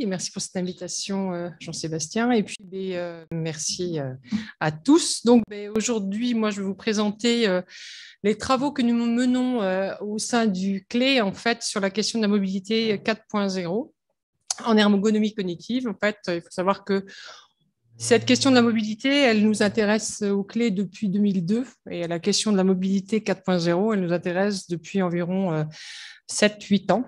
merci pour cette invitation, Jean-Sébastien. Et puis, merci à tous. Donc, aujourd'hui, moi, je vais vous présenter les travaux que nous menons au sein du CLE, en fait, sur la question de la mobilité 4.0 en ergonomie cognitive. En fait, il faut savoir que cette question de la mobilité, elle nous intéresse au CLE depuis 2002 et la question de la mobilité 4.0, elle nous intéresse depuis environ 7-8 ans.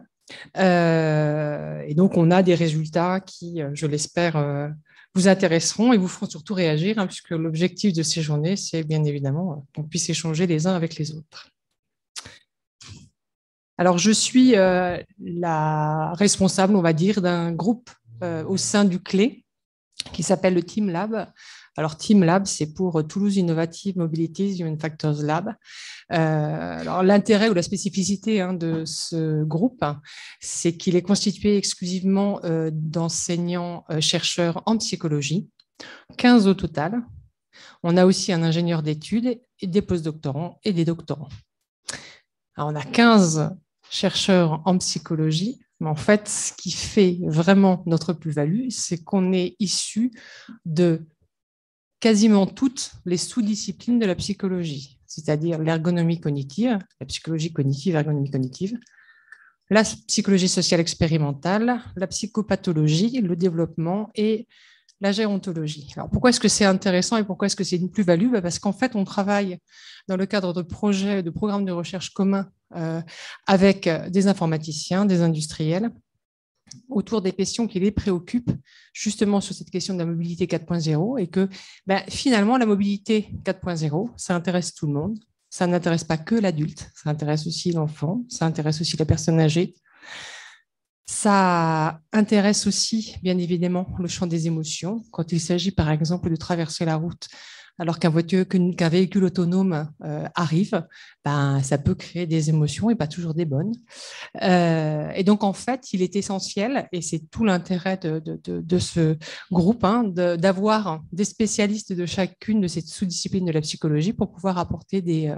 Et donc, on a des résultats qui, je l'espère, vous intéresseront et vous feront surtout réagir, hein, puisque l'objectif de ces journées, c'est bien évidemment qu'on puisse échanger les uns avec les autres. Alors, je suis la responsable, on va dire, d'un groupe au sein du CLE qui s'appelle le Team Lab. Alors, Team Lab, c'est pour Toulouse Innovative Mobilities Human Factors Lab. Alors, l'intérêt ou la spécificité de ce groupe, c'est qu'il est constitué exclusivement d'enseignants-chercheurs en psychologie, 15 au total. On a aussi un ingénieur d'études, et des postdoctorants et des doctorants. Alors, on a 15 chercheurs en psychologie, mais en fait, ce qui fait vraiment notre plus-value, c'est qu'on est issu de quasiment toutes les sous-disciplines de la psychologie, c'est-à-dire l'ergonomie cognitive, la psychologie cognitive, l'ergonomie cognitive, la psychologie sociale expérimentale, la psychopathologie, le développement et la gérontologie. Alors, pourquoi est-ce que c'est intéressant et pourquoi est-ce que c'est une plus-value? Parce qu'en fait, on travaille dans le cadre de projets, de programmes de recherche communs avec des informaticiens, des industriels, autour des questions qui les préoccupent, justement sur cette question de la mobilité 4.0, et que finalement, la mobilité 4.0, ça intéresse tout le monde. Ça n'intéresse pas que l'adulte, ça intéresse aussi l'enfant, ça intéresse aussi la personne âgée. Ça intéresse aussi, bien évidemment, le champ des émotions. Quand il s'agit, par exemple, de traverser la route alors qu'un véhicule autonome arrive, ça peut créer des émotions et pas toujours des bonnes. Et donc, en fait, il est essentiel, et c'est tout l'intérêt de ce groupe, d'avoir des spécialistes de chacune de ces sous-disciplines de la psychologie pour pouvoir apporter des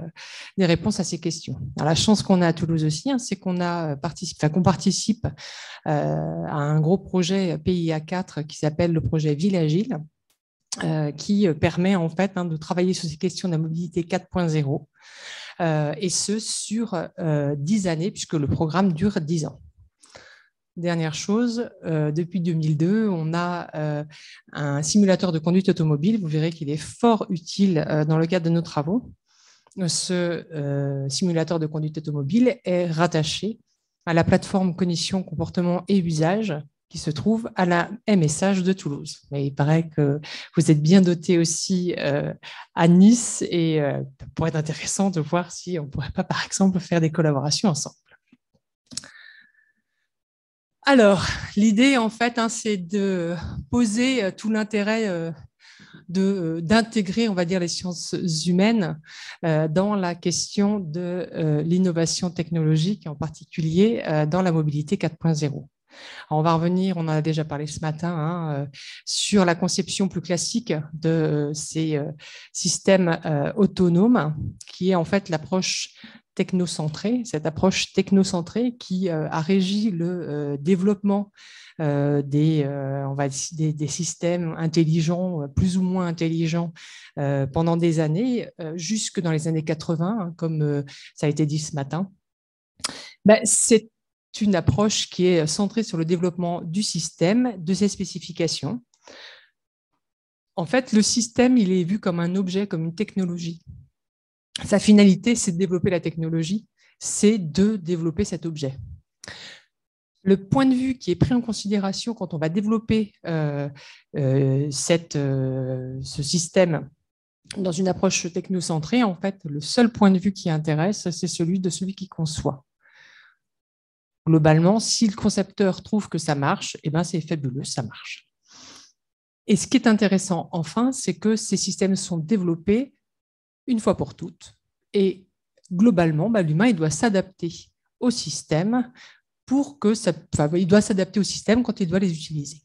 réponses à ces questions. Alors, la chance qu'on a à Toulouse aussi, c'est qu'on participe à un gros projet PIA4 qui s'appelle le projet Ville Agile, qui permet en fait de travailler sur ces questions de la mobilité 4.0 et ce sur 10 années puisque le programme dure 10 ans. Dernière chose, depuis 2002, on a un simulateur de conduite automobile. Vous verrez qu'il est fort utile dans le cadre de nos travaux. Ce simulateur de conduite automobile est rattaché à la plateforme Cognition, Comportement et Usage qui se trouve à la MSH de Toulouse. Mais il paraît que vous êtes bien doté aussi à Nice et ça pourrait être intéressant de voir si on ne pourrait pas, par exemple, faire des collaborations ensemble. Alors, l'idée, en fait, c'est de poser tout l'intérêt d'intégrer, on va dire, les sciences humaines dans la question de l'innovation technologique, en particulier dans la mobilité 4.0. On va revenir, on en a déjà parlé ce matin, sur la conception plus classique de ces systèmes autonomes, qui est en fait l'approche technocentrée, cette approche technocentrée qui a régi le développement des systèmes intelligents, plus ou moins intelligents, pendant des années, jusque dans les années 80, comme ça a été dit ce matin. C'est une approche qui est centrée sur le développement du système, de ses spécifications. En fait, le système, il est vu comme un objet, comme une technologie. Sa finalité, c'est de développer la technologie, c'est de développer cet objet. Le point de vue qui est pris en considération quand on va développer ce système dans une approche technocentrée, en fait, le seul point de vue qui intéresse, c'est celui qui conçoit. Globalement, si le concepteur trouve que ça marche, c'est fabuleux, ça marche. Et ce qui est intéressant, enfin, c'est que ces systèmes sont développés une fois pour toutes. Et globalement, l'humain, il doit s'adapter au système il doit s'adapter au système quand il doit les utiliser.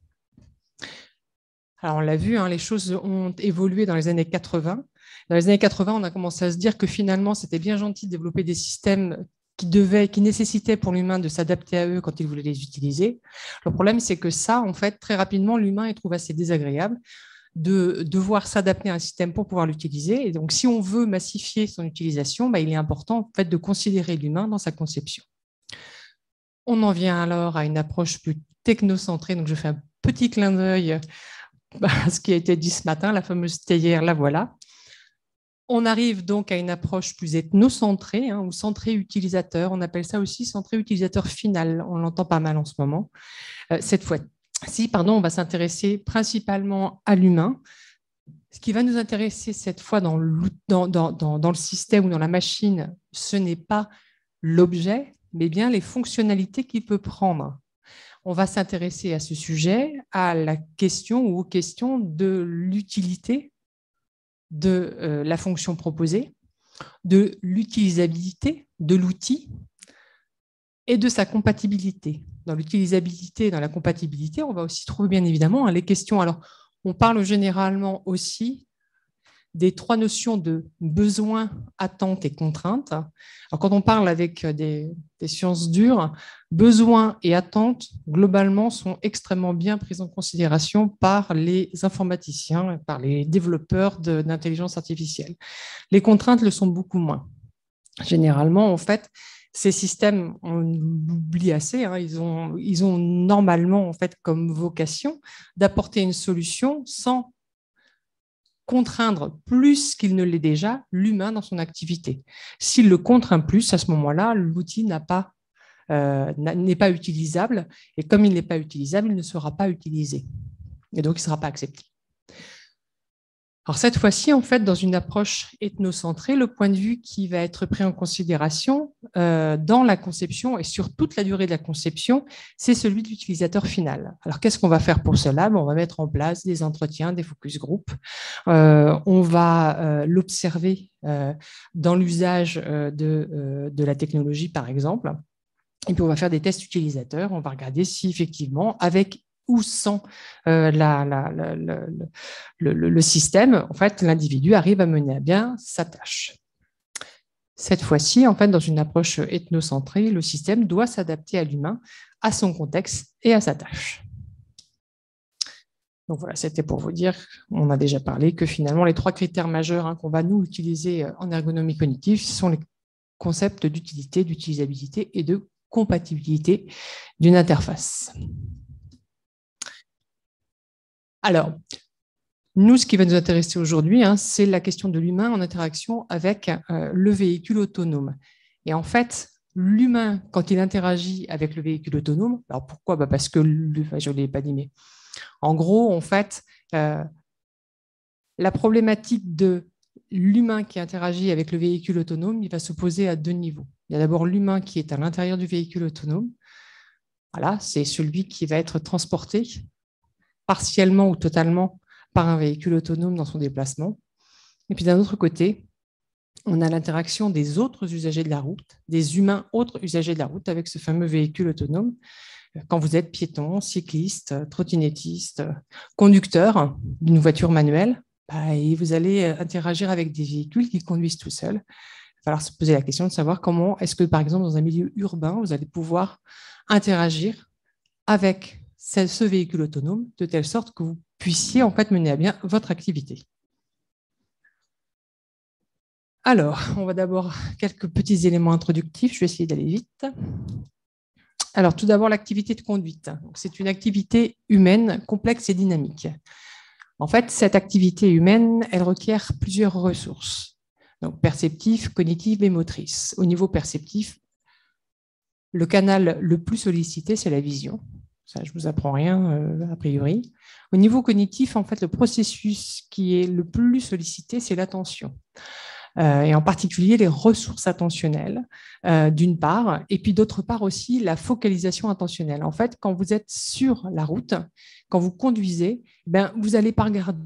Alors, on l'a vu, les choses ont évolué dans les années 80. Dans les années 80, on a commencé à se dire que finalement, c'était bien gentil de développer des systèmes qui nécessitaient pour l'humain de s'adapter à eux quand il voulait les utiliser. Le problème, c'est que ça, en fait, très rapidement, l'humain il trouve assez désagréable de devoir s'adapter à un système pour pouvoir l'utiliser. Et donc, si on veut massifier son utilisation, il est important en fait, de considérer l'humain dans sa conception. On en vient alors à une approche plus technocentrée. Donc, je fais un petit clin d'œil à ce qui a été dit ce matin, la fameuse théière, la voilà. On arrive donc à une approche plus ethnocentrée ou centrée utilisateur. On appelle ça aussi centré utilisateur final. On l'entend pas mal en ce moment. Cette fois-ci, on va s'intéresser principalement à l'humain. Ce qui va nous intéresser cette fois dans le système ou dans la machine, ce n'est pas l'objet, mais bien les fonctionnalités qu'il peut prendre. On va s'intéresser à ce sujet, à la question ou aux questions de l'utilité de la fonction proposée, de l'utilisabilité de l'outil et de sa compatibilité. Dans l'utilisabilité et dans la compatibilité, on va aussi trouver bien évidemment les questions. Alors, on parle généralement aussi des trois notions de besoin, attente et contrainte. Alors, quand on parle avec des sciences dures, besoin et attente, globalement, sont extrêmement bien prises en considération par les informaticiens, par les développeurs d'intelligence artificielle. Les contraintes le sont beaucoup moins. Généralement, en fait, ces systèmes, on l'oublie assez, ils ont normalement en fait, comme vocation d'apporter une solution sans contraindre plus qu'il ne l'est déjà l'humain dans son activité. S'il le contraint plus, à ce moment-là, l'outil n'est pas utilisable, et comme il n'est pas utilisable, il ne sera pas utilisé, et donc il ne sera pas accepté. Alors cette fois-ci, en fait, dans une approche ethnocentrée, le point de vue qui va être pris en considération dans la conception et sur toute la durée de la conception, c'est celui de l'utilisateur final. Alors qu'est-ce qu'on va faire pour cela? On va mettre en place des entretiens, des focus group. On va l'observer dans l'usage de la technologie, par exemple. Et puis on va faire des tests utilisateurs. On va regarder si effectivement, avec ou sans le système, en fait, l'individu arrive à mener à bien sa tâche. Cette fois-ci, en fait, dans une approche ethnocentrée, le système doit s'adapter à l'humain, à son contexte et à sa tâche. Donc voilà, c'était pour vous dire, on a déjà parlé, que finalement, les trois critères majeurs qu'on va nous utiliser en ergonomie cognitive sont les concepts d'utilité, d'utilisabilité et de compatibilité d'une interface. Alors, nous, ce qui va nous intéresser aujourd'hui, c'est la question de l'humain en interaction avec le véhicule autonome. Et en fait, l'humain, quand il interagit avec le véhicule autonome, alors pourquoi? Parce que, je ne l'ai pas dit, mais en gros, en fait, la problématique de l'humain qui interagit avec le véhicule autonome, il va se poser à deux niveaux. Il y a d'abord l'humain qui est à l'intérieur du véhicule autonome. Voilà, c'est celui qui va être transporté partiellement ou totalement par un véhicule autonome dans son déplacement. Et puis d'un autre côté, on a l'interaction des autres usagers de la route, des humains autres usagers de la route avec ce fameux véhicule autonome. Quand vous êtes piéton, cycliste, trottinettiste, conducteur d'une voiture manuelle, et vous allez interagir avec des véhicules qui conduisent tout seuls. Il va falloir se poser la question de savoir comment est-ce que, par exemple, dans un milieu urbain, vous allez pouvoir interagir avec ce véhicule autonome de telle sorte que vous puissiez en fait mener à bien votre activité. Alors, on va d'abord quelques petits éléments introductifs. Je vais essayer d'aller vite. Alors, tout d'abord, l'activité de conduite. C'est une activité humaine complexe et dynamique. En fait, cette activité humaine, elle requiert plusieurs ressources. Donc, perceptives, cognitives et motrices. Au niveau perceptif, le canal le plus sollicité, c'est la vision. Ça, je ne vous apprends rien, a priori. Au niveau cognitif, en fait, le processus qui est le plus sollicité, c'est l'attention. Et en particulier les ressources attentionnelles, d'une part, et puis d'autre part aussi la focalisation attentionnelle. En fait, quand vous êtes sur la route, quand vous conduisez, vous n'allez pas regarder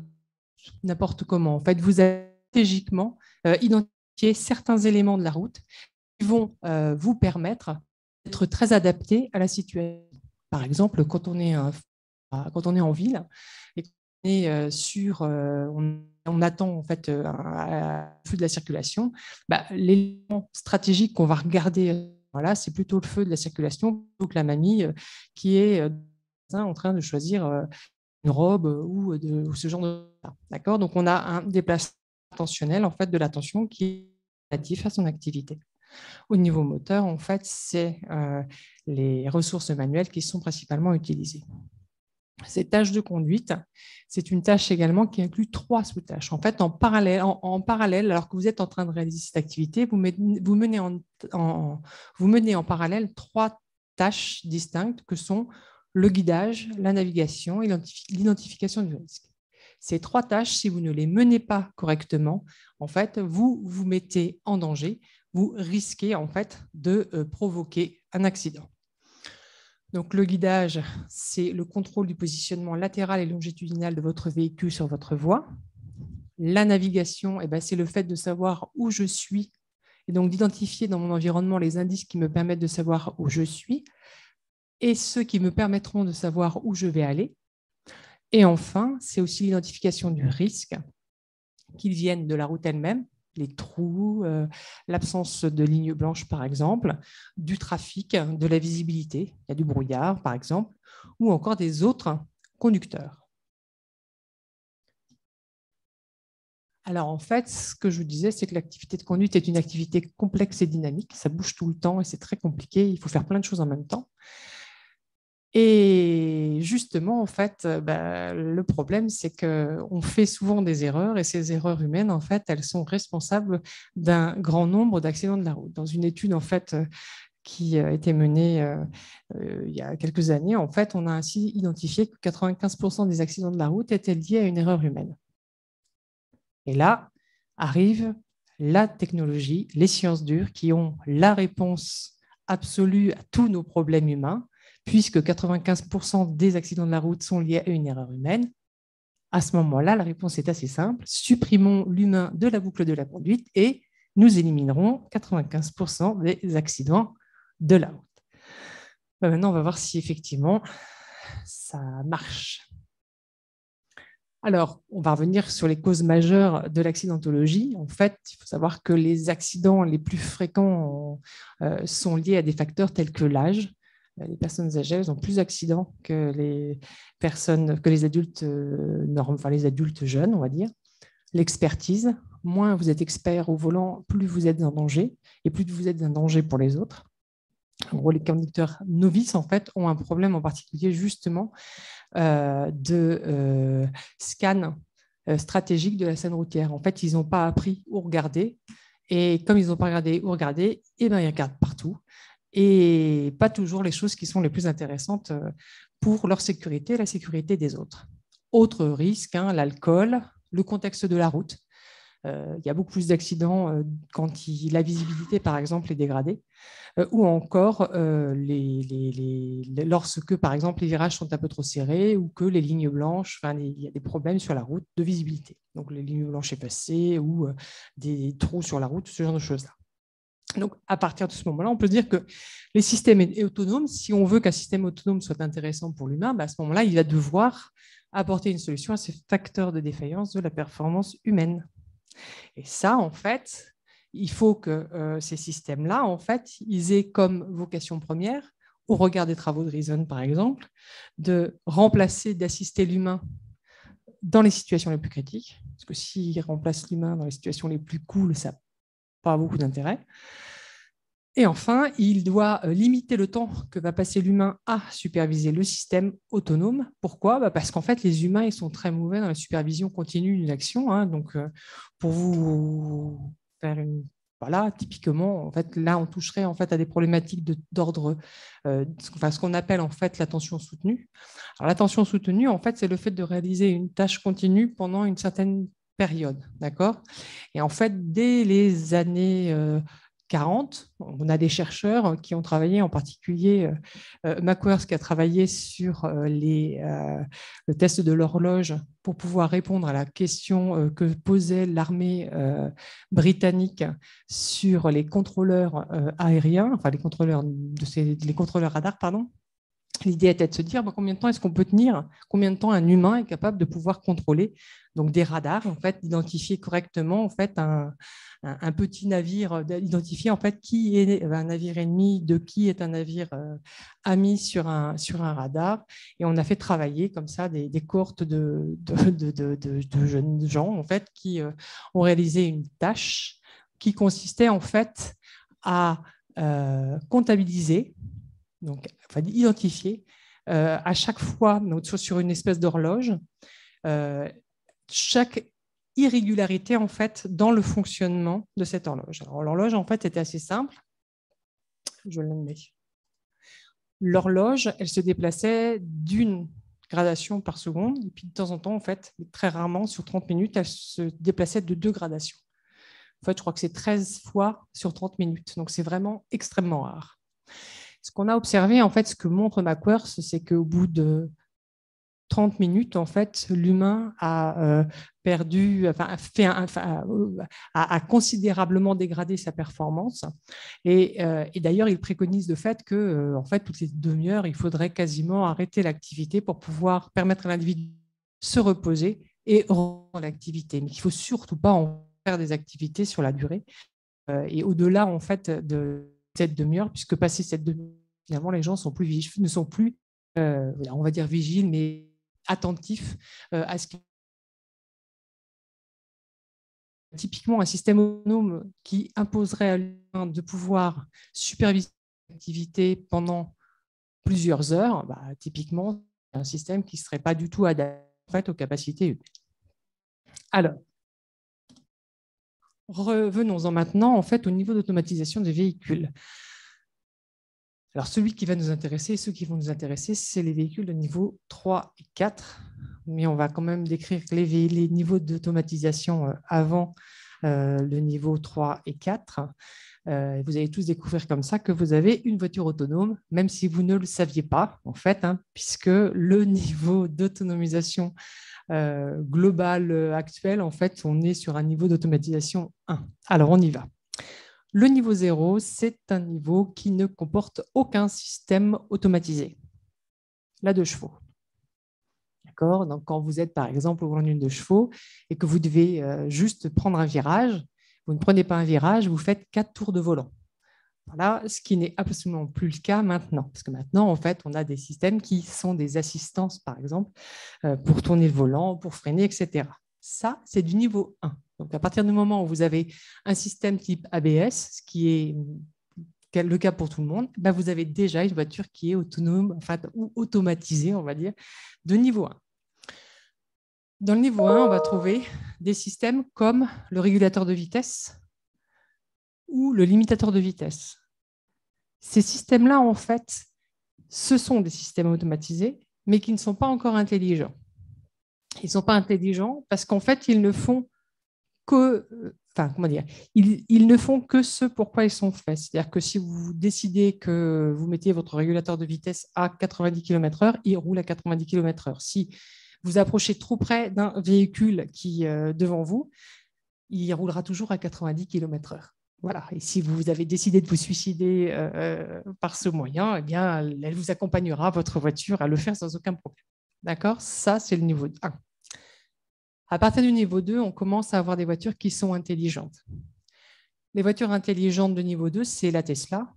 n'importe comment. En fait, vous allez stratégiquement identifier certains éléments de la route qui vont vous permettre d'être très adapté à la situation. Par exemple, quand on est en ville et qu'on est on attend en fait à flux de la circulation, l'élément stratégique qu'on va regarder Voilà, c'est plutôt le feu de la circulation plutôt que la mamie qui est en train de choisir une robe ou ce genre de... D'accord. Donc, on a un déplacement attentionnel en fait, de l'attention qui est relatif à son activité. Au niveau moteur, en fait, c'est les ressources manuelles qui sont principalement utilisées. Cette tâche de conduite, c'est une tâche également qui inclut 3 sous-tâches. En fait, en parallèle, alors que vous êtes en train de réaliser cette activité, vous menez en parallèle 3 tâches distinctes que sont le guidage, la navigation et l'identification du risque. Ces 3 tâches, si vous ne les menez pas correctement, en fait, vous vous mettez en danger, vous risquez en fait de provoquer un accident. Donc, le guidage, c'est le contrôle du positionnement latéral et longitudinal de votre véhicule sur votre voie. La navigation, c'est le fait de savoir où je suis et donc d'identifier dans mon environnement les indices qui me permettent de savoir où je suis et ceux qui me permettront de savoir où je vais aller. Et enfin, c'est aussi l'identification du risque, qu'ils viennent de la route elle-même, les trous, l'absence de lignes blanches, par exemple, du trafic, de la visibilité, il y a du brouillard, par exemple, ou encore des autres conducteurs. Alors, en fait, ce que je vous disais, c'est que l'activité de conduite est une activité complexe et dynamique. Ça bouge tout le temps et c'est très compliqué. Il faut faire plein de choses en même temps. Et justement, en fait, le problème, c'est qu'on fait souvent des erreurs et ces erreurs humaines, en fait, elles sont responsables d'un grand nombre d'accidents de la route. Dans une étude, en fait, qui a été menée il y a quelques années, en fait, on a ainsi identifié que 95% des accidents de la route étaient liés à une erreur humaine. Et là arrive la technologie, les sciences dures qui ont la réponse absolue à tous nos problèmes humains, puisque 95% des accidents de la route sont liés à une erreur humaine. À ce moment-là, la réponse est assez simple. Supprimons l'humain de la boucle de la conduite et nous éliminerons 95% des accidents de la route. Maintenant, on va voir si effectivement ça marche. Alors, on va revenir sur les causes majeures de l'accidentologie. En fait, il faut savoir que les accidents les plus fréquents sont liés à des facteurs tels que l'âge. Les personnes âgées, elles ont plus d'accidents que les adultes, les adultes jeunes, on va dire. L'expertise, moins vous êtes expert au volant, plus vous êtes en danger, et plus vous êtes un danger pour les autres. En gros, les conducteurs novices, en fait, ont un problème en particulier, justement, de scan stratégique de la scène routière. En fait, ils n'ont pas appris où regarder. Et comme ils n'ont pas regardé où regarder, ils regardent partout. Et pas toujours les choses qui sont les plus intéressantes pour leur sécurité et la sécurité des autres. Autre risque, l'alcool, le contexte de la route. Il y a beaucoup plus d'accidents quand la visibilité, par exemple, est dégradée, ou encore lorsque, par exemple, les virages sont un peu trop serrés ou que les lignes blanches, il y a des problèmes sur la route de visibilité. Donc, les lignes blanches effacées ou des trous sur la route, ce genre de choses-là. Donc, à partir de ce moment-là, on peut dire que les systèmes autonomes, si on veut qu'un système autonome soit intéressant pour l'humain, à ce moment-là, il va devoir apporter une solution à ces facteurs de défaillance de la performance humaine. Et ça, en fait, il faut que ces systèmes-là, en fait, ils aient comme vocation première, au regard des travaux de Reason, par exemple, de remplacer, d'assister l'humain dans les situations les plus critiques. Parce que s'il remplace l'humain dans les situations les plus cool, ça n'a pas beaucoup d'intérêt. Et enfin, il doit limiter le temps que va passer l'humain à superviser le système autonome. Pourquoi ? Parce qu'en fait, les humains, ils sont très mauvais dans la supervision continue d'une action. Donc, pour vous faire une... Voilà, typiquement, en fait, là, on toucherait en fait à des problématiques d'ordre, ce qu'on appelle en fait l'attention soutenue. Alors, l'attention soutenue, en fait, c'est le fait de réaliser une tâche continue pendant une certaine période, d'accord ? Et en fait, dès les années 40, on a des chercheurs qui ont travaillé, en particulier Mackworth qui a travaillé sur le test de l'horloge pour pouvoir répondre à la question que posait l'armée britannique sur les contrôleurs aériens, enfin les contrôleurs radars, pardon. l'idée était de se dire combien de temps est-ce qu'on peut tenir, combien de temps un humain est capable de pouvoir contrôler donc des radars, en fait, d'identifier correctement en fait un petit navire, d'identifier en fait qui est un navire ennemi, de qui est un navire ami sur un radar. Et on a fait travailler comme ça des cohortes de jeunes gens en fait qui ont réalisé une tâche qui consistait en fait à comptabiliser, donc enfin, identifier à chaque fois, donc, sur une espèce d'horloge, chaque irrégularité en fait dans le fonctionnement de cette horloge. Alors l'horloge en fait était assez simple. Je l'admets. L'horloge, elle se déplaçait d'une gradation par seconde, et puis de temps en temps, en fait, très rarement, sur 30 minutes, elle se déplaçait de 2 gradations. En fait, je crois que c'est 13 fois sur 30 minutes, donc c'est vraiment extrêmement rare. Ce qu'on a observé, en fait, ce que montre McWorth, c'est qu'au bout de 30 minutes, en fait, l'humain a perdu, enfin, a considérablement dégradé sa performance. Et d'ailleurs, il préconise le fait que, en fait, toutes les demi-heures, il faudrait quasiment arrêter l'activité pour pouvoir permettre à l'individu de se reposer et reprendre l'activité. Mais il ne faut surtout pas en faire des activités sur la durée. Et au-delà, en fait, de cette demi-heure, puisque passé cette demi-heure, finalement, les gens ne sont plus, on va dire, vigiles, mais attentifs à ce qui typiquement un système autonome qui imposerait à l'humain de pouvoir superviser l'activité pendant plusieurs heures, typiquement un système qui ne serait pas du tout adapté en fait, aux capacités humaines. Alors, revenons-en maintenant en fait, au niveau d'automatisation des véhicules. Alors, celui qui va nous intéresser, ceux qui vont nous intéresser, c'est les véhicules de niveau 3 et 4. Mais on va quand même décrire les niveaux d'automatisation avant le niveau 3 et 4. Vous allez tous découvrir comme ça que vous avez une voiture autonome, même si vous ne le saviez pas, en fait, puisque le niveau d'autonomisation global actuel, en fait, on est sur un niveau d'automatisation 1. Alors, on y va. Le niveau 0, c'est un niveau qui ne comporte aucun système automatisé. La 2 chevaux. D'accord ? Donc, quand vous êtes, par exemple, au volant d'une 2 chevaux et que vous devez juste prendre un virage, vous ne prenez pas un virage, vous faites 4 tours de volant. Voilà, ce qui n'est absolument plus le cas maintenant. Parce que maintenant, en fait, on a des systèmes qui sont des assistances, par exemple, pour tourner le volant, pour freiner, etc. Ça, c'est du niveau 1. Donc, à partir du moment où vous avez un système type ABS, ce qui est le cas pour tout le monde, vous avez déjà une voiture qui est autonome, enfin, ou automatisée, on va dire, de niveau 1. Dans le niveau 1, on va trouver des systèmes comme le régulateur de vitesse ou le limitateur de vitesse. Ces systèmes-là, en fait, ce sont des systèmes automatisés, mais qui ne sont pas encore intelligents. Ils ne sont pas intelligents parce qu'en fait, ils ne font que, ils ne font que ce pourquoi ils sont faits. C'est-à-dire que si vous décidez que vous mettez votre régulateur de vitesse à 90 km/h, il roule à 90 km/h. Si vous approchez trop près d'un véhicule qui est devant vous, il roulera toujours à 90 km/h. Voilà. Et si vous avez décidé de vous suicider par ce moyen, eh bien, elle vous accompagnera, votre voiture, à le faire sans aucun problème. D'accord ? Ça, c'est le niveau 1. À partir du niveau 2, on commence à avoir des voitures qui sont intelligentes. Les voitures intelligentes de niveau 2, c'est la Tesla,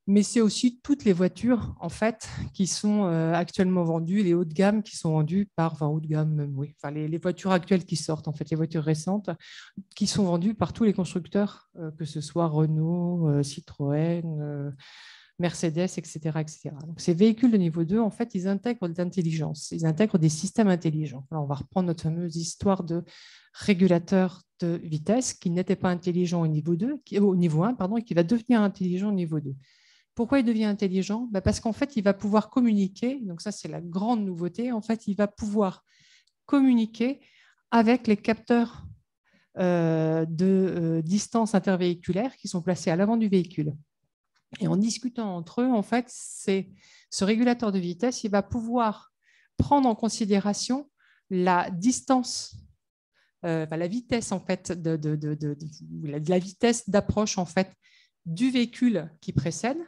mais c'est aussi toutes les voitures en fait, qui sont actuellement vendues, les hauts de gamme qui sont vendues haut de gamme, oui, enfin, les voitures actuelles qui sortent, en fait, les voitures récentes, qui sont vendues par tous les constructeurs, que ce soit Renault, Citroën, Mercedes, etc., etc. Donc, ces véhicules de niveau 2, en fait, ils intègrent de l'intelligence, ils intègrent des systèmes intelligents. Alors, on va reprendre notre fameuse histoire de régulateur de vitesse qui n'était pas intelligent au niveau 2, au niveau 1, pardon, et qui va devenir intelligent au niveau 2. Pourquoi il devient intelligent ? Parce qu'en fait, il va pouvoir communiquer, donc ça, c'est la grande nouveauté, en fait, il va communiquer avec les capteurs de distance intervéhiculaire qui sont placés à l'avant du véhicule. Et en discutant entre eux, en fait, ce régulateur de vitesse, il va pouvoir prendre en considération la distance, la vitesse en fait, la vitesse d'approche en fait du véhicule qui précède.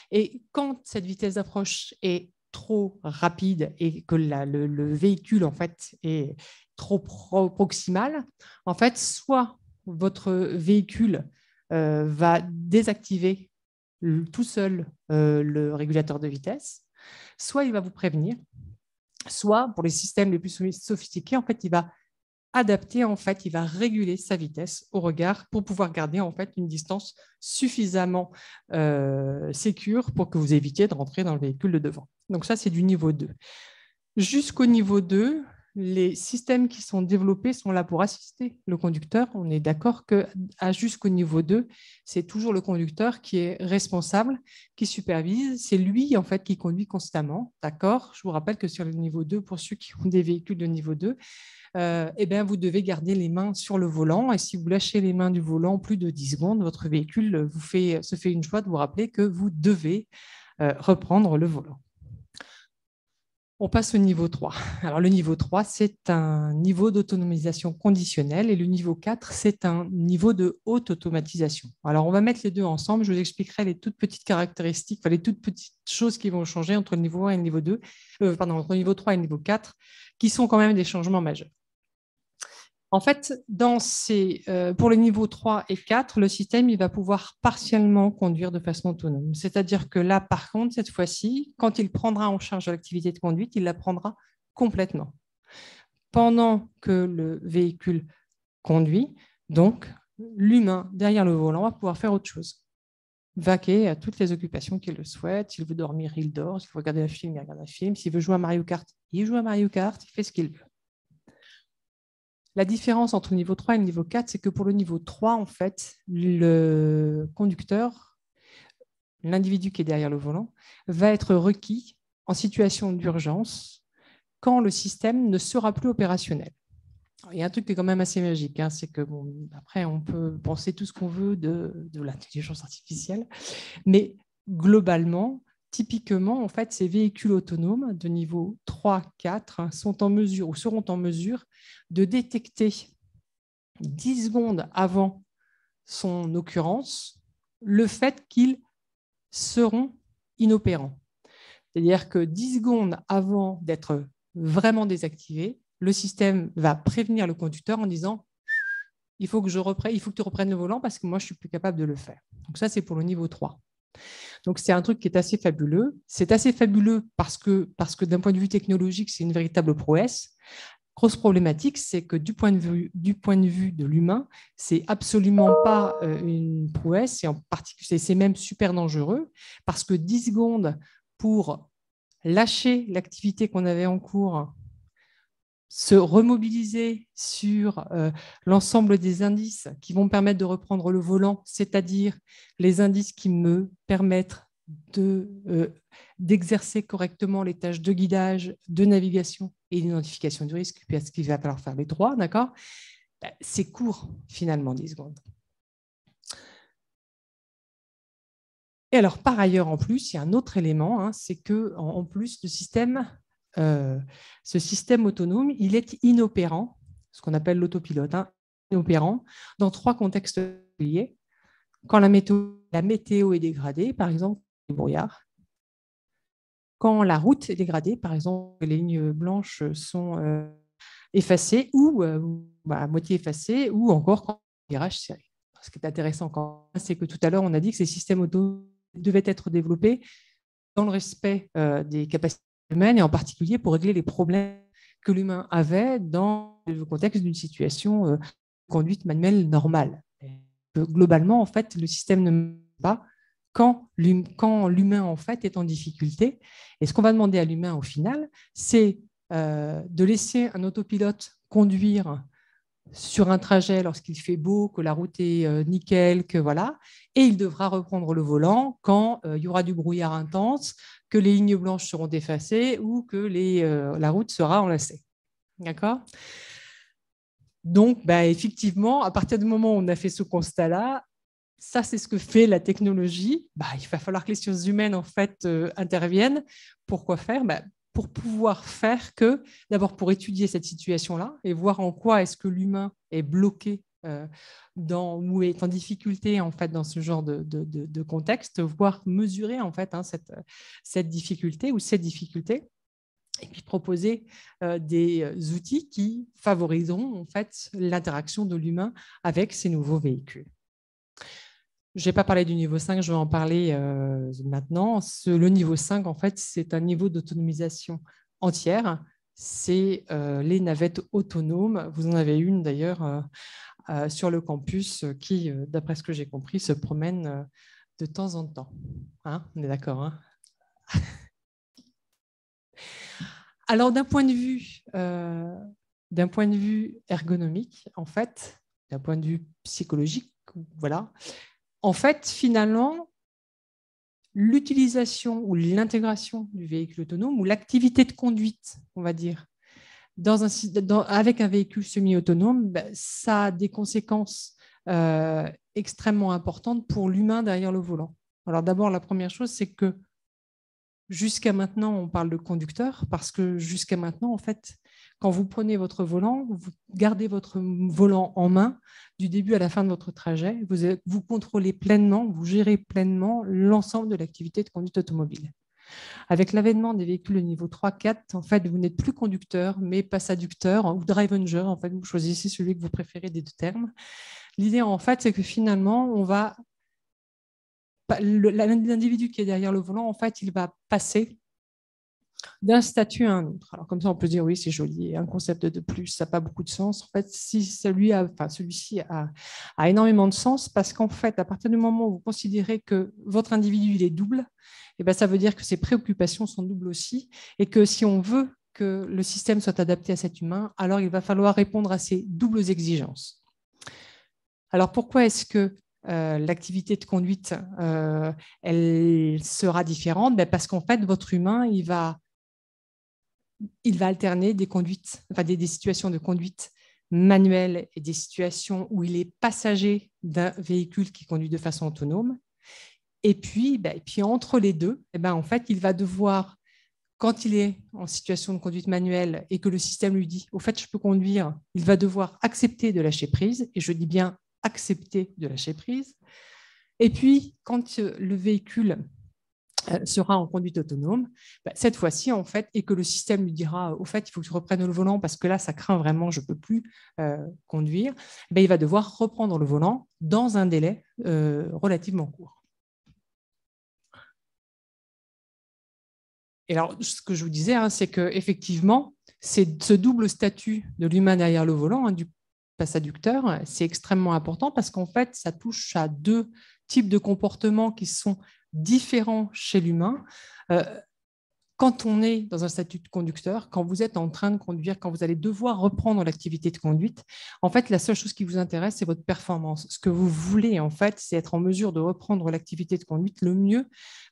Et quand cette vitesse d'approche est trop rapide et que le véhicule en fait est trop proximal, en fait, soit votre véhicule va désactiver tout seul le régulateur de vitesse, soit il va vous prévenir, soit pour les systèmes les plus sophistiqués, en fait, il va adapter, en fait, il va réguler sa vitesse au regard pour pouvoir garder en fait une distance suffisamment sécure pour que vous évitiez de rentrer dans le véhicule de devant. Donc ça, c'est du niveau 2. Jusqu'au niveau 2, les systèmes qui sont développés sont là pour assister le conducteur. On est d'accord que jusqu'au niveau 2, c'est toujours le conducteur qui est responsable, qui supervise. C'est lui en fait qui conduit constamment. D'accord ? Je vous rappelle que sur le niveau 2, pour ceux qui ont des véhicules de niveau 2, eh bien, vous devez garder les mains sur le volant. Et si vous lâchez les mains du volant plus de 10 secondes, votre véhicule se fait une joie de vous rappeler que vous devez reprendre le volant. On passe au niveau 3. Alors, le niveau 3, c'est un niveau d'autonomisation conditionnelle et le niveau 4, c'est un niveau de haute automatisation. Alors, on va mettre les deux ensemble. Je vous expliquerai les toutes petites caractéristiques, les toutes petites choses qui vont changer entre le niveau 1 et le niveau 2, entre le niveau 3 et le niveau 4, qui sont quand même des changements majeurs. En fait, pour les niveaux 3 et 4, le système il va pouvoir partiellement conduire de façon autonome. C'est-à-dire que là, par contre, cette fois-ci, quand il prendra en charge l'activité de conduite, il la prendra complètement. Pendant que le véhicule conduit, donc l'humain derrière le volant va pouvoir faire autre chose. Vaquer à toutes les occupations qu'il le souhaite. S'il veut dormir, il dort. S'il veut regarder un film, il regarde un film. S'il veut jouer à Mario Kart, il joue à Mario Kart. Il fait ce qu'il veut. La différence entre le niveau 3 et le niveau 4, c'est que pour le niveau 3, en fait, le conducteur, l'individu qui est derrière le volant, va être requis en situation d'urgence quand le système ne sera plus opérationnel. Alors, il y a un truc qui est quand même assez magique, hein, c'est que, après, on peut penser tout ce qu'on veut de l'intelligence artificielle, mais globalement, typiquement, en fait, ces véhicules autonomes de niveau 3, 4 sont en mesure ou seront en mesure de détecter 10 secondes avant son occurrence le fait qu'ils seront inopérants. C'est-à-dire que 10 secondes avant d'être vraiment désactivés, le système va prévenir le conducteur en disant « il faut que tu reprennes le volant parce que moi, je ne suis plus capable de le faire ». Donc ça, c'est pour le niveau 3. Donc, c'est un truc qui est assez fabuleux. C'est assez fabuleux parce que d'un point de vue technologique, c'est une véritable prouesse. Grosse problématique, c'est que du point de vue de l'humain, c'est absolument pas une prouesse, et en particulier, c'est même super dangereux parce que 10 secondes pour lâcher l'activité qu'on avait en cours, se remobiliser sur l'ensemble des indices qui vont permettre de reprendre le volant, c'est-à-dire les indices qui me permettent d'exercer correctement les tâches de guidage, de navigation et d'identification du risque, parce qu'il va falloir faire les trois, d'accord ? C'est court, finalement, 10 secondes. Et alors, par ailleurs, en plus, il y a un autre élément, hein, c'est qu'en plus, ce système autonome, il est inopérant, ce qu'on appelle l'autopilote, hein, inopérant, dans 3 contextes liés. Quand la météo est dégradée, par exemple, les brouillards. Quand la route est dégradée, par exemple, les lignes blanches sont effacées ou à moitié effacées, ou encore quand le virage serré. Ce qui est intéressant, c'est que tout à l'heure, on a dit que ces systèmes auto devaient être développés dans le respect des capacités humaines et en particulier pour régler les problèmes que l'humain avait dans le contexte d'une situation de conduite manuelle normale. Globalement, en fait, le système ne marche pas quand l'humain en fait est en difficulté. Et ce qu'on va demander à l'humain au final, c'est de laisser un autopilote conduire sur un trajet lorsqu'il fait beau, que la route est nickel, que voilà, et il devra reprendre le volant quand il y aura du brouillard intense, que les lignes blanches seront effacées ou que la route sera enlacée. D'accord ? Donc, effectivement, à partir du moment où on a fait ce constat-là, ça, c'est ce que fait la technologie. Il va falloir que les sciences humaines en fait interviennent. Pourquoi faire ? Pour pouvoir faire d'abord pour étudier cette situation-là et voir en quoi est-ce que l'humain est bloqué ou est en difficulté en fait, dans ce genre de contexte, voire mesurer en fait, cette difficulté ou cette difficulté, et puis proposer des outils qui favoriseront en fait, l'interaction de l'humain avec ces nouveaux véhicules. Je n'ai pas parlé du niveau 5, je vais en parler maintenant. Le niveau 5, en fait, c'est un niveau d'autonomisation entière. C'est les navettes autonomes. Vous en avez une d'ailleurs sur le campus qui, d'après ce que j'ai compris, se promène de temps en temps. Hein, on est d'accord, hein? Alors, d'un point de vue ergonomique, en fait, d'un point de vue psychologique, voilà. En fait, finalement, l'utilisation ou l'intégration du véhicule autonome ou l'activité de conduite, on va dire, avec un véhicule semi-autonome, ça a des conséquences extrêmement importantes pour l'humain derrière le volant. Alors d'abord, la première chose, c'est que jusqu'à maintenant, on parle de conducteur parce que jusqu'à maintenant, en fait, quand vous prenez votre volant, vous gardez votre volant en main du début à la fin de votre trajet. Vous contrôlez pleinement, vous gérez pleinement l'ensemble de l'activité de conduite automobile. Avec l'avènement des véhicules de niveau 3, 4, en fait, vous n'êtes plus conducteur, mais passaducteur ou drivenger. En fait, vous choisissez celui que vous préférez des deux termes. L'idée, en fait, c'est que finalement, l'individu qui est derrière le volant, en fait, il va passer d'un statut à un autre. Alors comme ça, on peut dire oui, c'est joli, un concept de plus, ça n'a pas beaucoup de sens. En fait, celui-ci a énormément de sens parce qu'en fait, à partir du moment où vous considérez que votre individu il est double, et bien, ça veut dire que ses préoccupations sont doubles aussi et que si on veut que le système soit adapté à cet humain, alors il va falloir répondre à ces doubles exigences. Alors pourquoi est-ce que l'activité de conduite, elle sera différente? Parce qu'en fait, votre humain, il va alterner des conduites, enfin des situations de conduite manuelle et des situations où il est passager d'un véhicule qui conduit de façon autonome. Et puis entre les deux, en fait, il va devoir, quand il est en situation de conduite manuelle et que le système lui dit « au fait, je peux conduire », il va devoir accepter de lâcher prise, et je dis bien accepter de lâcher prise. Et puis, quand le véhicule sera en conduite autonome, cette fois-ci, en fait, et que le système lui dira « au fait, il faut que tu reprennes le volant parce que là, ça craint vraiment, je ne peux plus conduire », il va devoir reprendre le volant dans un délai relativement court. Et alors, ce que je vous disais, c'est qu'effectivement, ce double statut de l'humain derrière le volant, du passaducteur, c'est extrêmement important parce qu'en fait, ça touche à deux types de comportements qui sont différents chez l'humain. Quand on est dans un statut de conducteur, quand vous êtes en train de conduire, quand vous allez devoir reprendre l'activité de conduite, en fait, la seule chose qui vous intéresse, c'est votre performance. Ce que vous voulez, en fait, c'est être en mesure de reprendre l'activité de conduite le mieux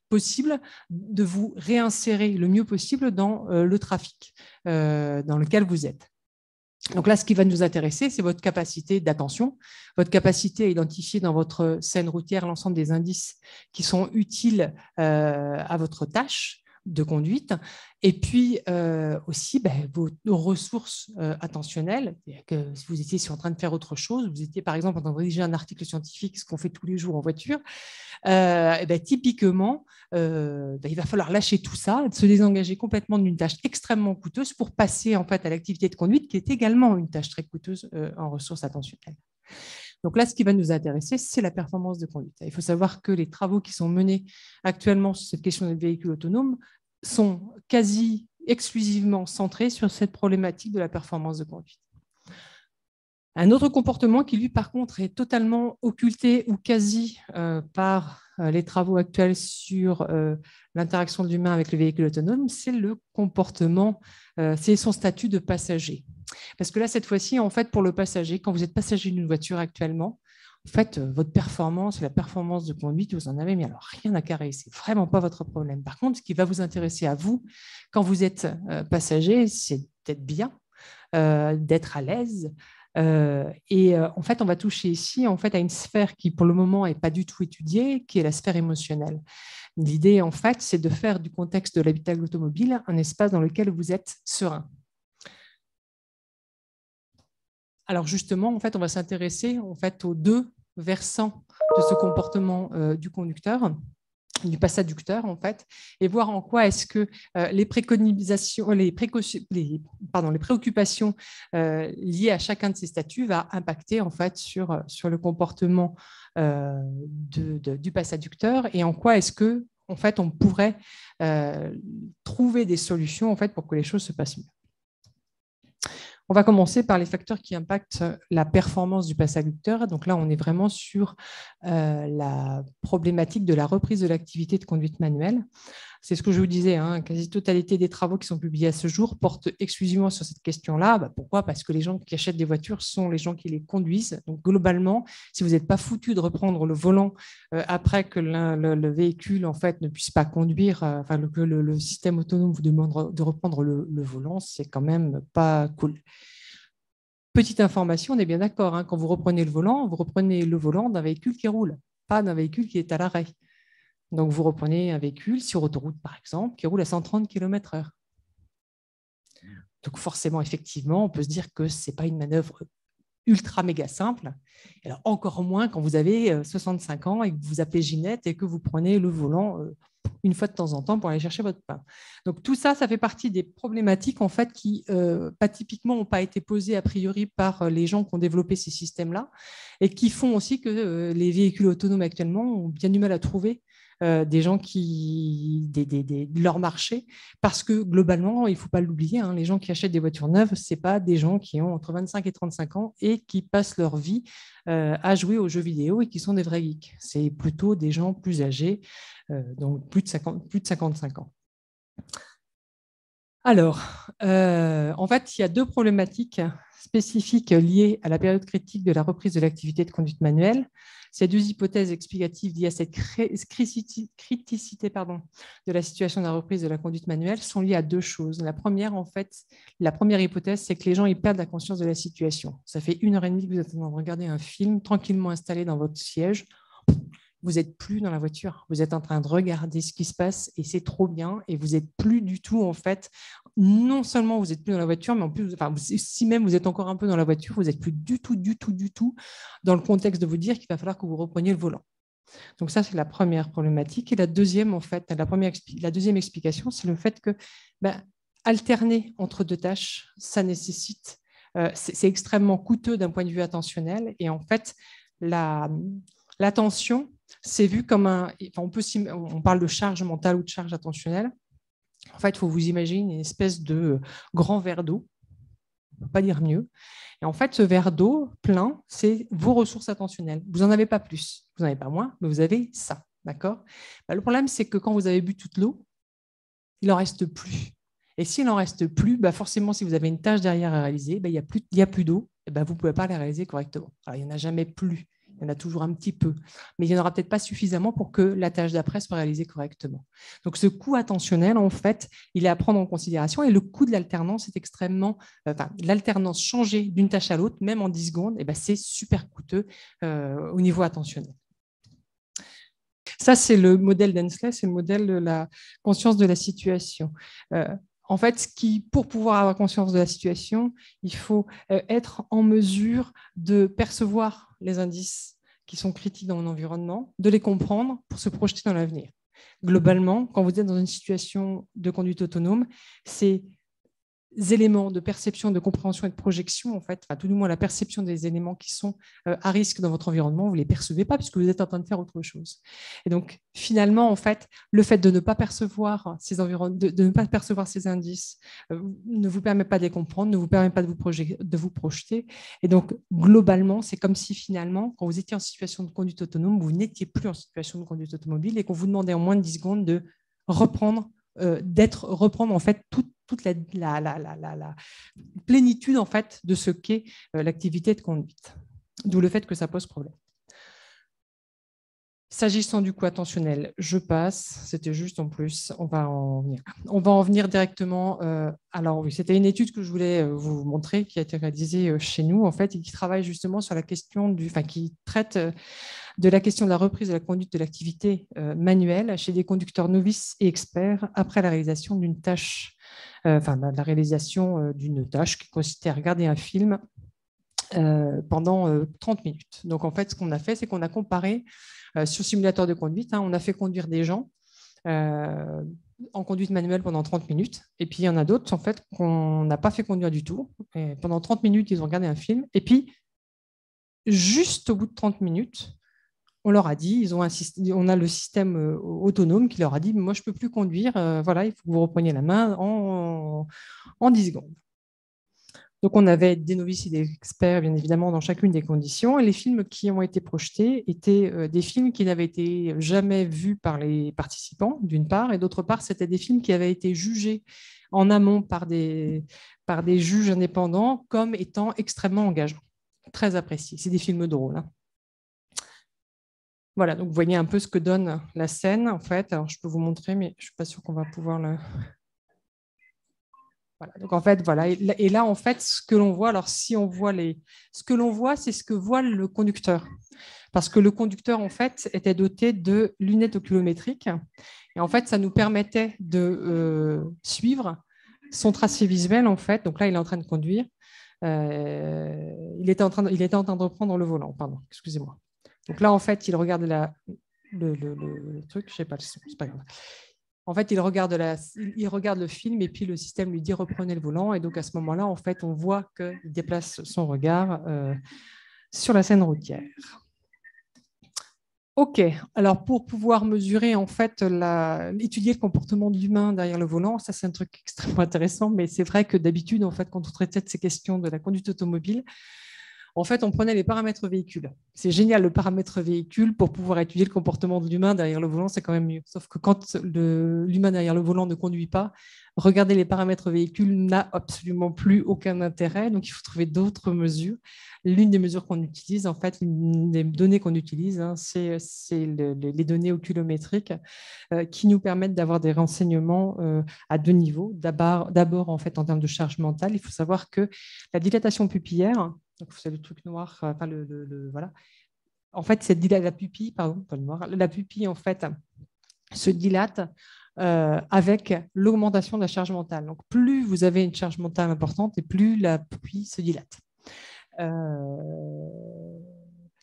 possible, de vous réinsérer le mieux possible dans le trafic dans lequel vous êtes. Donc là, ce qui va nous intéresser, c'est votre capacité d'attention, votre capacité à identifier dans votre scène routière l'ensemble des indices qui sont utiles à votre tâche de conduite, et puis aussi vos ressources attentionnelles. Que si vous étiez en train de faire autre chose, vous étiez par exemple en train de rédiger un article scientifique, ce qu'on fait tous les jours en voiture, typiquement, il va falloir lâcher tout ça, se désengager complètement d'une tâche extrêmement coûteuse pour passer en fait à l'activité de conduite, qui est également une tâche très coûteuse en ressources attentionnelles. Donc là, ce qui va nous intéresser, c'est la performance de conduite. Il faut savoir que les travaux qui sont menés actuellement sur cette question des véhicules autonomes sont quasi exclusivement centrés sur cette problématique de la performance de conduite. Un autre comportement qui, lui, par contre, est totalement occulté ou quasi par les travaux actuels sur l'interaction de l'humain avec le véhicule autonome, c'est le comportement, c'est son statut de passager. Parce que là, cette fois-ci, en fait, pour le passager, quand vous êtes passager d'une voiture actuellement, en fait, votre performance, la performance de conduite, vous en avez mais alors rien à carrer. C'est vraiment pas votre problème. Par contre, ce qui va vous intéresser à vous, quand vous êtes passager, c'est d'être bien, d'être à l'aise. En fait, on va toucher ici en fait, à une sphère qui, pour le moment, n'est pas du tout étudiée, qui est la sphère émotionnelle. L'idée, en fait, c'est de faire du contexte de l'habitacle automobile un espace dans lequel vous êtes serein. Alors justement, en fait, on va s'intéresser en fait aux deux versants de ce comportement du conducteur, du passaducteur en fait, et voir en quoi est-ce que les préconisations, les préoccupations liées à chacun de ces statuts va impacter en fait sur le comportement du passaducteur, et en quoi est-ce que en fait on pourrait trouver des solutions en fait pour que les choses se passent mieux. On va commencer par les facteurs qui impactent la performance du passaducteur. Donc là, on est vraiment sur la problématique de la reprise de l'activité de conduite manuelle. C'est ce que je vous disais, hein, quasi-totalité des travaux qui sont publiés à ce jour portent exclusivement sur cette question-là. Pourquoi ? Parce que les gens qui achètent des voitures sont les gens qui les conduisent. Donc globalement, si vous n'êtes pas foutu de reprendre le volant après que le véhicule en fait, ne puisse pas conduire, que le système autonome vous demande de reprendre le volant, c'est quand même pas cool. Petite information, on est bien d'accord, hein, quand vous reprenez le volant d'un véhicule qui roule, pas d'un véhicule qui est à l'arrêt. Donc, vous reprenez un véhicule sur autoroute, par exemple, qui roule à 130 km/h. Donc, forcément, effectivement, on peut se dire que ce n'est pas une manœuvre ultra méga simple. Alors, encore moins quand vous avez 65 ans et que vous appelez Ginette et que vous prenez le volant une fois de temps en temps pour aller chercher votre pain. Donc, tout ça, ça fait partie des problématiques en fait, qui, pas typiquement, n'ont pas été posées a priori par les gens qui ont développé ces systèmes-là et qui font aussi que les véhicules autonomes actuellement ont bien du mal à trouver des gens de leur marché, parce que globalement, il ne faut pas l'oublier, hein, les gens qui achètent des voitures neuves, ce n'est pas des gens qui ont entre 25 et 35 ans et qui passent leur vie à jouer aux jeux vidéo et qui sont des vrais geeks. C'est plutôt des gens plus âgés, donc plus de 55 ans. Alors, en fait, il y a deux problématiques spécifiques liées à la période critique de la reprise de l'activité de conduite manuelle. Ces deux hypothèses explicatives liées à cette criticité de la situation de la reprise de la conduite manuelle sont liées à deux choses. La première hypothèse, c'est que les gens ils perdent la conscience de la situation. Ça fait 1h30 que vous êtes en train de regarder un film tranquillement installé dans votre siège. Vous n'êtes plus dans la voiture, vous êtes en train de regarder ce qui se passe et c'est trop bien, et vous n'êtes plus du tout en fait, non seulement vous n'êtes plus dans la voiture, mais en plus, si même vous êtes encore un peu dans la voiture, vous n'êtes plus du tout dans le contexte de vous dire qu'il va falloir que vous repreniez le volant. Donc ça, c'est la première problématique. Et la deuxième, en fait, la deuxième explication, c'est le fait que alterner entre deux tâches, ça nécessite, c'est extrêmement coûteux d'un point de vue attentionnel, et en fait, l'attention, c'est vu comme on parle de charge mentale ou de charge attentionnelle. En fait, il faut vous imaginer une espèce de grand verre d'eau, on ne peut pas dire mieux. Et en fait, ce verre d'eau plein, c'est vos ressources attentionnelles. Vous n'en avez pas plus, vous n'en avez pas moins, mais vous avez ça. D'accord ? Le problème, c'est que quand vous avez bu toute l'eau, il n'en reste plus. Et s'il n'en reste plus, forcément, si vous avez une tâche derrière à réaliser, il n'y a plus d'eau, et vous ne pouvez pas la réaliser correctement. Alors, il n'y en a jamais plus. Il y en a toujours un petit peu, mais il n'y en aura peut-être pas suffisamment pour que la tâche d'après soit réalisée correctement. Donc, ce coût attentionnel, en fait, il est à prendre en considération, et le coût de l'alternance est extrêmement... l'alternance changée d'une tâche à l'autre, même en 10 secondes, c'est super coûteux au niveau attentionnel. Ça, c'est le modèle d'Hensley, c'est le modèle de la conscience de la situation. En fait, pour pouvoir avoir conscience de la situation, il faut être en mesure de percevoir les indices qui sont critiques dans mon environnement, de les comprendre pour se projeter dans l'avenir. Globalement, quand vous êtes dans une situation de conduite autonome, ces éléments de perception, de compréhension et de projection, en fait, tout du moins la perception des éléments qui sont à risque dans votre environnement, vous ne les percevez pas puisque vous êtes en train de faire autre chose. Et donc, finalement, en fait, le fait de ne pas percevoir ces de ne pas percevoir ces indices ne vous permet pas de les comprendre, ne vous permet pas de vous projeter. Et donc, globalement, c'est comme si finalement, quand vous étiez en situation de conduite autonome, vous n'étiez plus en situation de conduite automobile et qu'on vous demandait en moins de 10 secondes de reprendre en fait toute la plénitude en fait de ce qu'est l'activité de conduite, d'où le fait que ça pose problème. S'agissant du coût attentionnel, je passe, c'était juste en plus, on va en venir directement. Alors oui, c'était une étude que je voulais vous montrer, qui a été réalisée chez nous en fait, et qui travaille justement sur la question qui traite de la question de la reprise de la conduite de l'activité manuelle chez des conducteurs novices et experts après la réalisation d'une tâche, qui consistait à regarder un film pendant 30 minutes. Donc, en fait, ce qu'on a fait, c'est qu'on a comparé sur simulateur de conduite, hein, on a fait conduire des gens en conduite manuelle pendant 30 minutes. Et puis, il y en a d'autres, en fait, qu'on n'a pas fait conduire du tout. Et pendant 30 minutes, ils ont regardé un film. Et puis, juste au bout de 30 minutes, on leur a dit, on a le système autonome qui leur a dit, moi, je ne peux plus conduire. Voilà, il faut que vous repreniez la main en 10 secondes. Donc, on avait des novices et des experts, bien évidemment, dans chacune des conditions. Et les films qui ont été projetés étaient des films qui n'avaient été jamais vus par les participants, d'une part, et d'autre part, c'était des films qui avaient été jugés en amont par des juges indépendants comme étant extrêmement engageants, très appréciés. C'est des films drôles, hein. Voilà, donc vous voyez un peu ce que donne la scène, en fait. Alors, je peux vous montrer, mais je ne suis pas sûre qu'on va pouvoir le... Voilà, donc en fait, voilà. Et là, en fait, ce que l'on voit, alors si on voit ce que l'on voit, c'est ce que voit le conducteur. Parce que le conducteur, en fait, était doté de lunettes oculométriques. Et en fait, ça nous permettait de suivre son tracé visuel, en fait. Donc là, il est en train de conduire. Il était en train de reprendre le volant, pardon, excusez-moi. Donc là, en fait, il regarde le truc, je ne sais pas le son, c'est pas grave. En fait, il regarde le film et puis le système lui dit reprenez le volant. Et donc, à ce moment-là, en fait, on voit qu'il déplace son regard sur la scène routière. OK. Alors, pour pouvoir mesurer, en fait, étudier le comportement de l'humain derrière le volant, ça, c'est un truc extrêmement intéressant. Mais c'est vrai que d'habitude, en fait, quand on traitait de ces questions de la conduite automobile, en fait, on prenait les paramètres véhicules. C'est génial, le paramètre véhicule, pour pouvoir étudier le comportement de l'humain derrière le volant, c'est quand même mieux. Sauf que quand l'humain derrière le volant ne conduit pas, regarder les paramètres véhicules n'a absolument plus aucun intérêt. Donc, il faut trouver d'autres mesures. L'une des mesures qu'on utilise, en fait, l'une des données qu'on utilise, hein, c'est les données oculométriques qui nous permettent d'avoir des renseignements à deux niveaux. D'abord, en fait, en termes de charge mentale, il faut savoir que la dilatation pupillaire, donc c'est le truc noir, enfin voilà. En fait, la pupille, pardon, pas le noir, la pupille en fait se dilate avec l'augmentation de la charge mentale. Donc, plus vous avez une charge mentale importante et plus la pupille se dilate.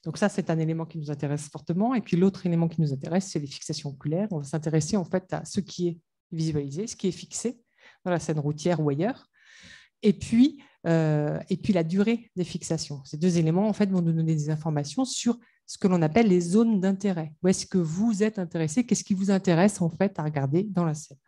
Donc ça, c'est un élément qui nous intéresse fortement. Et puis l'autre élément qui nous intéresse, c'est les fixations oculaires. On va s'intéresser en fait à ce qui est visualisé, ce qui est fixé dans la scène routière ou ailleurs. Et puis la durée des fixations. Ces deux éléments, en fait, vont nous donner des informations sur ce que l'on appelle les zones d'intérêt. Où est-ce que vous êtes intéressé? Qu'est-ce qui vous intéresse, en fait, à regarder dans la scène?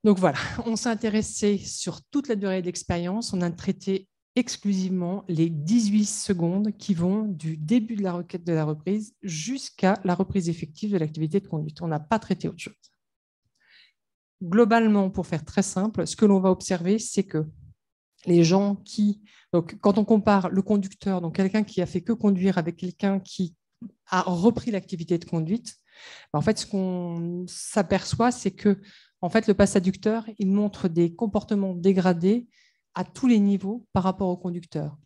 Donc voilà, on s'est intéressé sur toute la durée de l'expérience. On a traité exclusivement les 18 secondes qui vont du début de la requête de la reprise jusqu'à la reprise effective de l'activité de conduite. On n'a pas traité autre chose. Globalement, pour faire très simple, ce que l'on va observer, c'est que les gens donc quand on compare le conducteur, donc quelqu'un qui a fait que conduire avec quelqu'un qui a repris l'activité de conduite, en fait, ce qu'on s'aperçoit, c'est que en fait, le passe adducteur, il montre des comportements dégradés à tous les niveaux par rapport au conducteur.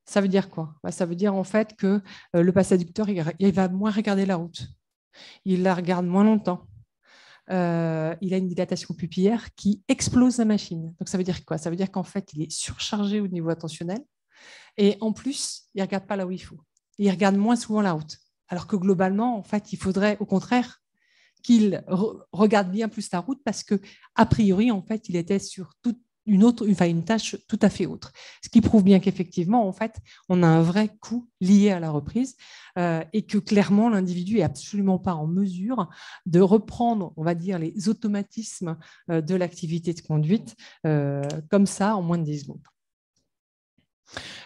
Ça veut dire quoi? Ça veut dire en fait que le passe adducteur, il va moins regarder la route. Il la regarde moins longtemps. Il a une dilatation pupillaire qui explose la machine. Donc, ça veut dire quoi? Ça veut dire qu'en fait, il est surchargé au niveau attentionnel. Et en plus, il ne regarde pas là où il faut. Il regarde moins souvent la route. Alors que globalement, en fait, il faudrait au contraire qu'il regarde bien plus la route parce que, a priori, en fait, il était sur une tâche tout à fait autre. Ce qui prouve bien qu'effectivement, en fait, on a un vrai coût lié à la reprise et que clairement, l'individu est absolument pas en mesure de reprendre, on va dire, les automatismes de l'activité de conduite comme ça en moins de 10 secondes.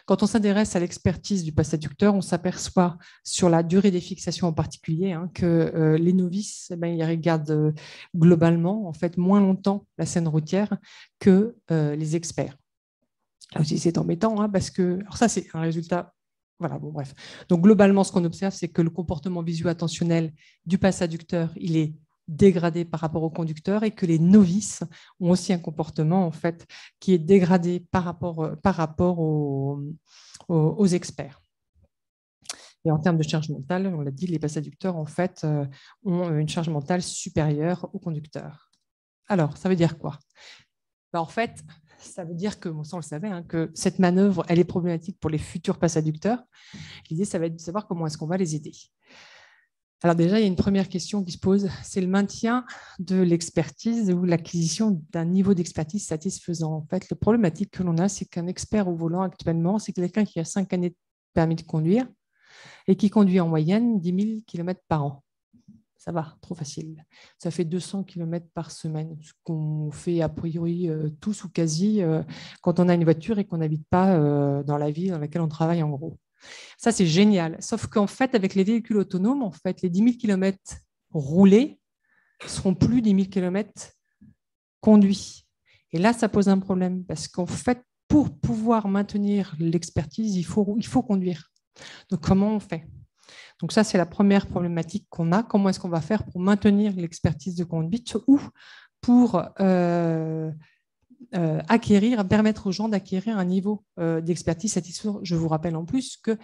Quand on s'intéresse à l'expertise du passe adducteur, on s'aperçoit sur la durée des fixations en particulier que les novices, ils regardent globalement en fait moins longtemps la scène routière que les experts. Là aussi, c'est embêtant parce que alors ça, c'est un résultat. Voilà, bon, bref. Donc globalement, ce qu'on observe, c'est que le comportement visuo-attentionnel du passe adducteur, il est dégradé par rapport au conducteur et que les novices ont aussi un comportement en fait qui est dégradé par rapport aux experts. Et en termes de charge mentale, on l'a dit, les passes adducteurs en fait ont une charge mentale supérieure au conducteur. Alors, ça veut dire quoi? En fait, ça veut dire que, bon, ça on le savait, hein, que cette manœuvre, elle est problématique pour les futurs passadducteurs. L'idée, ça va être de savoir comment est-ce qu'on va les aider. Alors déjà, il y a une première question qui se pose, c'est le maintien de l'expertise ou l'acquisition d'un niveau d'expertise satisfaisant. En fait, le problématique que l'on a, c'est qu'un expert au volant actuellement, c'est quelqu'un qui a 5 années de permis de conduire et qui conduit en moyenne 10 000 km par an. Ça va, trop facile. Ça fait 200 km par semaine, ce qu'on fait a priori tous ou quasi quand on a une voiture et qu'on n'habite pas dans la ville dans laquelle on travaille en gros. Ça, c'est génial. Sauf qu'en fait, avec les véhicules autonomes, en fait, les 10 000 km roulés ne seront plus 10 000 km conduits. Et là, ça pose un problème parce qu'en fait, pour pouvoir maintenir l'expertise, il faut conduire. Donc, comment on fait ? Donc ça, c'est la première problématique qu'on a. Comment est-ce qu'on va faire pour maintenir l'expertise de conduite ou pour permettre aux gens d'acquérir un niveau d'expertise satisfaisant. Je vous rappelle en plus que,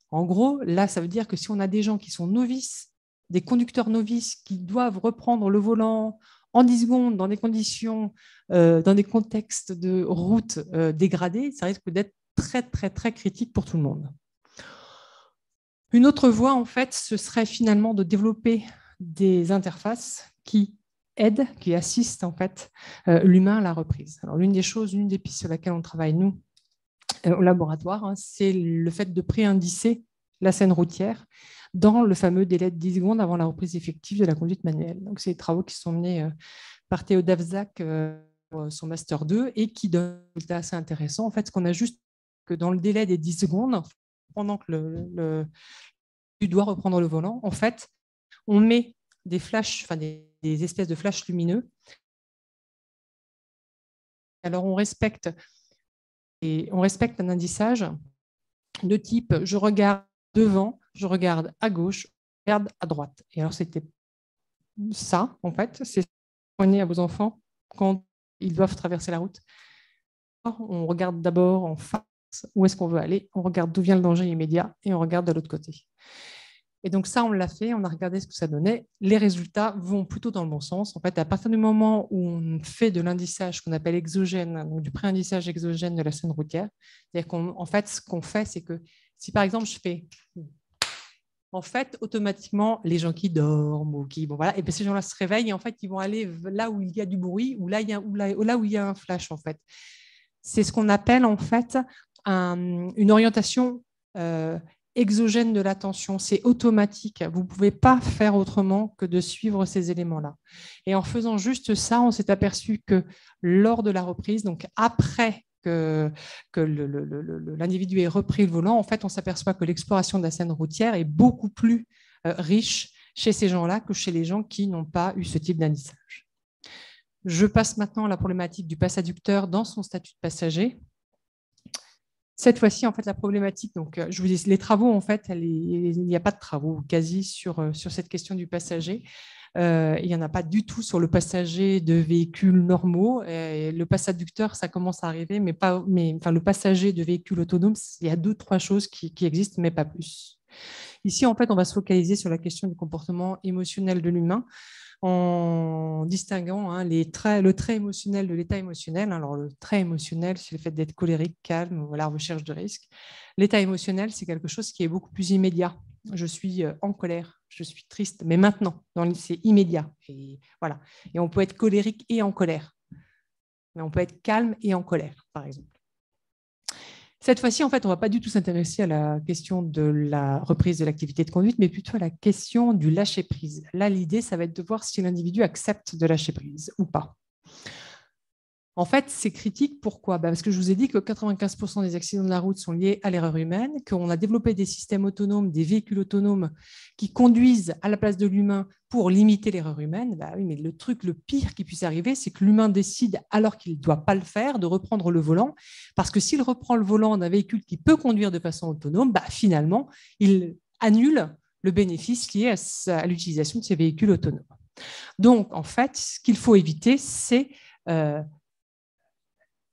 en gros, là, ça veut dire que si on a des gens qui sont novices, des conducteurs novices qui doivent reprendre le volant en 10 secondes dans des conditions, dans des contextes de route dégradés, ça risque d'être très, très, très critique pour tout le monde. Une autre voie, en fait, ce serait finalement de développer des interfaces qui aident, qui assistent en fait l'humain à la reprise. Alors, l'une des pistes sur laquelle on travaille, nous, au laboratoire, hein, c'est le fait de pré-indicer la scène routière dans le fameux délai de 10 secondes avant la reprise effective de la conduite manuelle. Donc, c'est des travaux qui sont menés par Théo Davzac, son Master 2, et qui donnent un résultat assez intéressant. En fait, ce qu'on a juste que dans le délai des 10 secondes, pendant que tu dois reprendre le volant, en fait, on met des flashs, enfin des espèces de flashs lumineux. Alors, on respecte un indissage de type je regarde devant, je regarde à gauche, je regarde à droite. Et alors, c'était ça, en fait, c'est ce que vous prenez à vos enfants quand ils doivent traverser la route. On regarde d'abord en face où est-ce qu'on veut aller, on regarde d'où vient le danger immédiat et on regarde de l'autre côté. Et donc ça, on l'a fait, on a regardé ce que ça donnait. Les résultats vont plutôt dans le bon sens. En fait, à partir du moment où on fait de l'indissage qu'on appelle exogène, donc du pré-indissage exogène de la scène routière, c'est-à-dire qu'en fait, ce qu'on fait, c'est que si par exemple je fais, en fait, automatiquement, les gens qui dorment ou qui, bon voilà, et bien ces gens-là se réveillent et en fait, ils vont aller là où il y a du bruit ou là où il y a un flash en fait. C'est ce qu'on appelle en fait une orientation exogène de l'attention, c'est automatique. Vous ne pouvez pas faire autrement que de suivre ces éléments-là. Et en faisant juste ça, on s'est aperçu que lors de la reprise, donc après que l'individu ait repris le volant, en fait, on s'aperçoit que l'exploration de la scène routière est beaucoup plus riche chez ces gens-là que chez les gens qui n'ont pas eu ce type d'indissage. Je passe maintenant à la problématique du passadducteur dans son statut de passager. Cette fois-ci, en fait, la problématique, donc, je vous dis, les travaux, en fait, il n'y a pas de travaux quasi sur cette question du passager. Il n'y en a pas du tout sur le passager de véhicules normaux. Et le passadducteur, ça commence à arriver, mais le passager de véhicules autonomes, il y a 2-3 choses qui existent, mais pas plus. Ici, en fait, on va se focaliser sur la question du comportement émotionnel de l'humain, en distinguant le trait émotionnel de l'état émotionnel. Alors, le trait émotionnel, c'est le fait d'être colérique, calme, voilà, recherche de risque. L'état émotionnel, c'est quelque chose qui est beaucoup plus immédiat. Je suis en colère, je suis triste, mais maintenant, c'est immédiat. Et, voilà. Et on peut être colérique et en colère. Mais on peut être calme et en colère, par exemple. Cette fois-ci, en fait, on ne va pas du tout s'intéresser à la question de la reprise de l'activité de conduite, mais plutôt à la question du lâcher-prise. Là, l'idée, ça va être de voir si l'individu accepte de lâcher prise ou pas. En fait, c'est critique. Pourquoi ? Parce que je vous ai dit que 95% des accidents de la route sont liés à l'erreur humaine, qu'on a développé des systèmes autonomes, des véhicules autonomes qui conduisent à la place de l'humain pour limiter l'erreur humaine. Bah oui, mais le pire qui puisse arriver, c'est que l'humain décide, alors qu'il ne doit pas le faire, de reprendre le volant. Parce que s'il reprend le volant d'un véhicule qui peut conduire de façon autonome, finalement, il annule le bénéfice lié à l'utilisation de ces véhicules autonomes. Donc, en fait, ce qu'il faut éviter, c'est...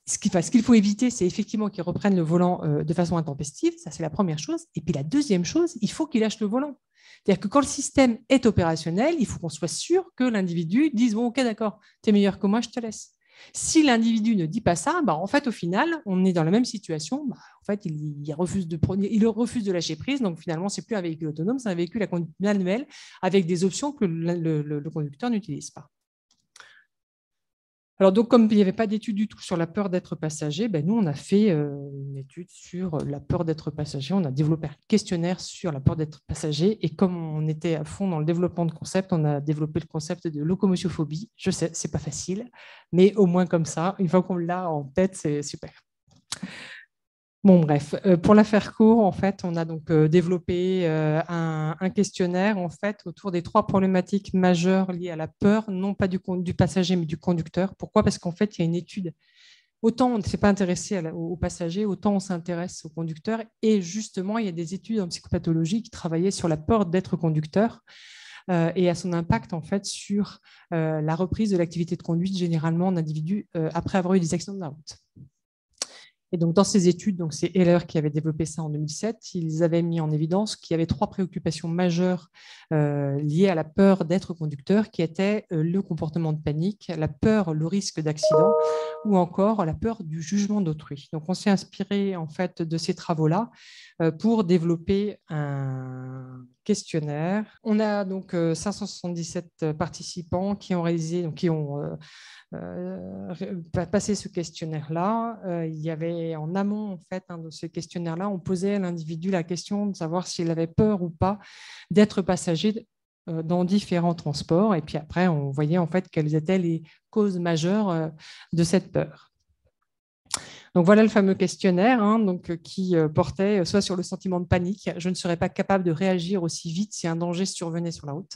Ce qu'il faut éviter, c'est effectivement qu'ils reprennent le volant de façon intempestive. Ça, c'est la première chose. Et puis la deuxième chose, il faut qu'il lâche le volant. C'est-à-dire que quand le système est opérationnel, il faut qu'on soit sûr que l'individu dise « Bon, ok, d'accord, tu es meilleur que moi, je te laisse ». Si l'individu ne dit pas ça, en fait, au final, on est dans la même situation. En fait, il refuse de lâcher prise. Donc, finalement, ce n'est plus un véhicule autonome, c'est un véhicule à conduite manuelle avec des options que le conducteur n'utilise pas. Alors, donc, comme il n'y avait pas d'étude du tout sur la peur d'être passager, nous, on a fait une étude sur la peur d'être passager. On a développé un questionnaire sur la peur d'être passager. Et comme on était à fond dans le développement de concepts, on a développé le concept de locomotiophobie. Je sais, c'est pas facile, mais au moins comme ça, une fois qu'on l'a en tête, c'est super. Bon, bref, pour la faire court, en fait, on a donc développé un questionnaire en fait, autour des 3 problématiques majeures liées à la peur, non pas du passager, mais du conducteur. Pourquoi? Parce qu'en fait, il y a une étude. Autant on ne s'est pas intéressé aux passagers, autant on s'intéresse aux conducteurs. Et justement, il y a des études en psychopathologie qui travaillaient sur la peur d'être conducteur et à son impact en fait, sur la reprise de l'activité de conduite, généralement en individu, après avoir eu des accidents de la route. Et donc, dans ces études, donc c'est Heller qui avait développé ça en 2007, ils avaient mis en évidence qu'il y avait 3 préoccupations majeures liées à la peur d'être conducteur, qui étaient le comportement de panique, la peur, le risque d'accident, ou encore la peur du jugement d'autrui. Donc, on s'est inspiré en fait de ces travaux-là pour développer un questionnaire. On a donc 577 participants qui ont réalisé, donc qui ont passer ce questionnaire-là. Il y avait en amont en fait, de ce questionnaire-là, on posait à l'individu la question de savoir s'il avait peur ou pas d'être passager dans différents transports. Et puis après, on voyait en fait quelles étaient les causes majeures de cette peur. Donc voilà le fameux questionnaire qui portait soit sur le sentiment de panique, je ne serais pas capable de réagir aussi vite si un danger survenait sur la route.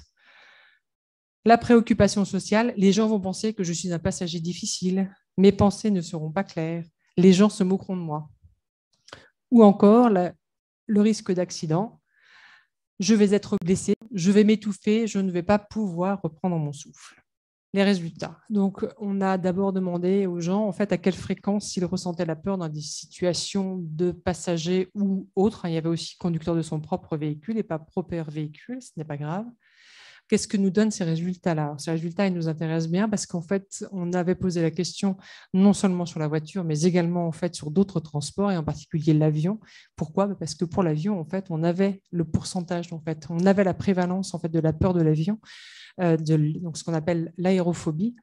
La préoccupation sociale, les gens vont penser que je suis un passager difficile, mes pensées ne seront pas claires, les gens se moqueront de moi. Ou encore le risque d'accident, je vais être blessé, je vais m'étouffer, je ne vais pas pouvoir reprendre mon souffle. Les résultats. Donc, on a d'abord demandé aux gens en fait, à quelle fréquence ils ressentaient la peur dans des situations de passagers ou autres. Il y avait aussi conducteur de son propre véhicule et pas propre véhicule, ce n'est pas grave. Qu'est-ce que nous donnent ces résultats-là? Ces résultats, ils nous intéressent bien parce qu'en fait, on avait posé la question non seulement sur la voiture, mais également en fait sur d'autres transports et en particulier l'avion. Pourquoi? Parce que pour l'avion, en fait, on avait le pourcentage, en fait, on avait la prévalence en fait de la peur de l'avion, donc ce qu'on appelle l'aérophobie.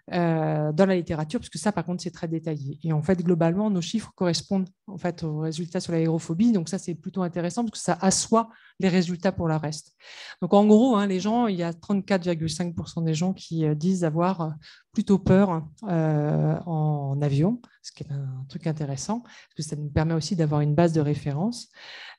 Dans la littérature, parce que ça, par contre, c'est très détaillé. Et en fait, globalement, nos chiffres correspondent en fait aux résultats sur l'aérophobie. Donc ça, c'est plutôt intéressant parce que ça assoit les résultats pour le reste. Donc en gros, les gens, il y a 34,5% des gens qui disent avoir plutôt peur en avion, ce qui est un truc intéressant, parce que ça nous permet aussi d'avoir une base de référence.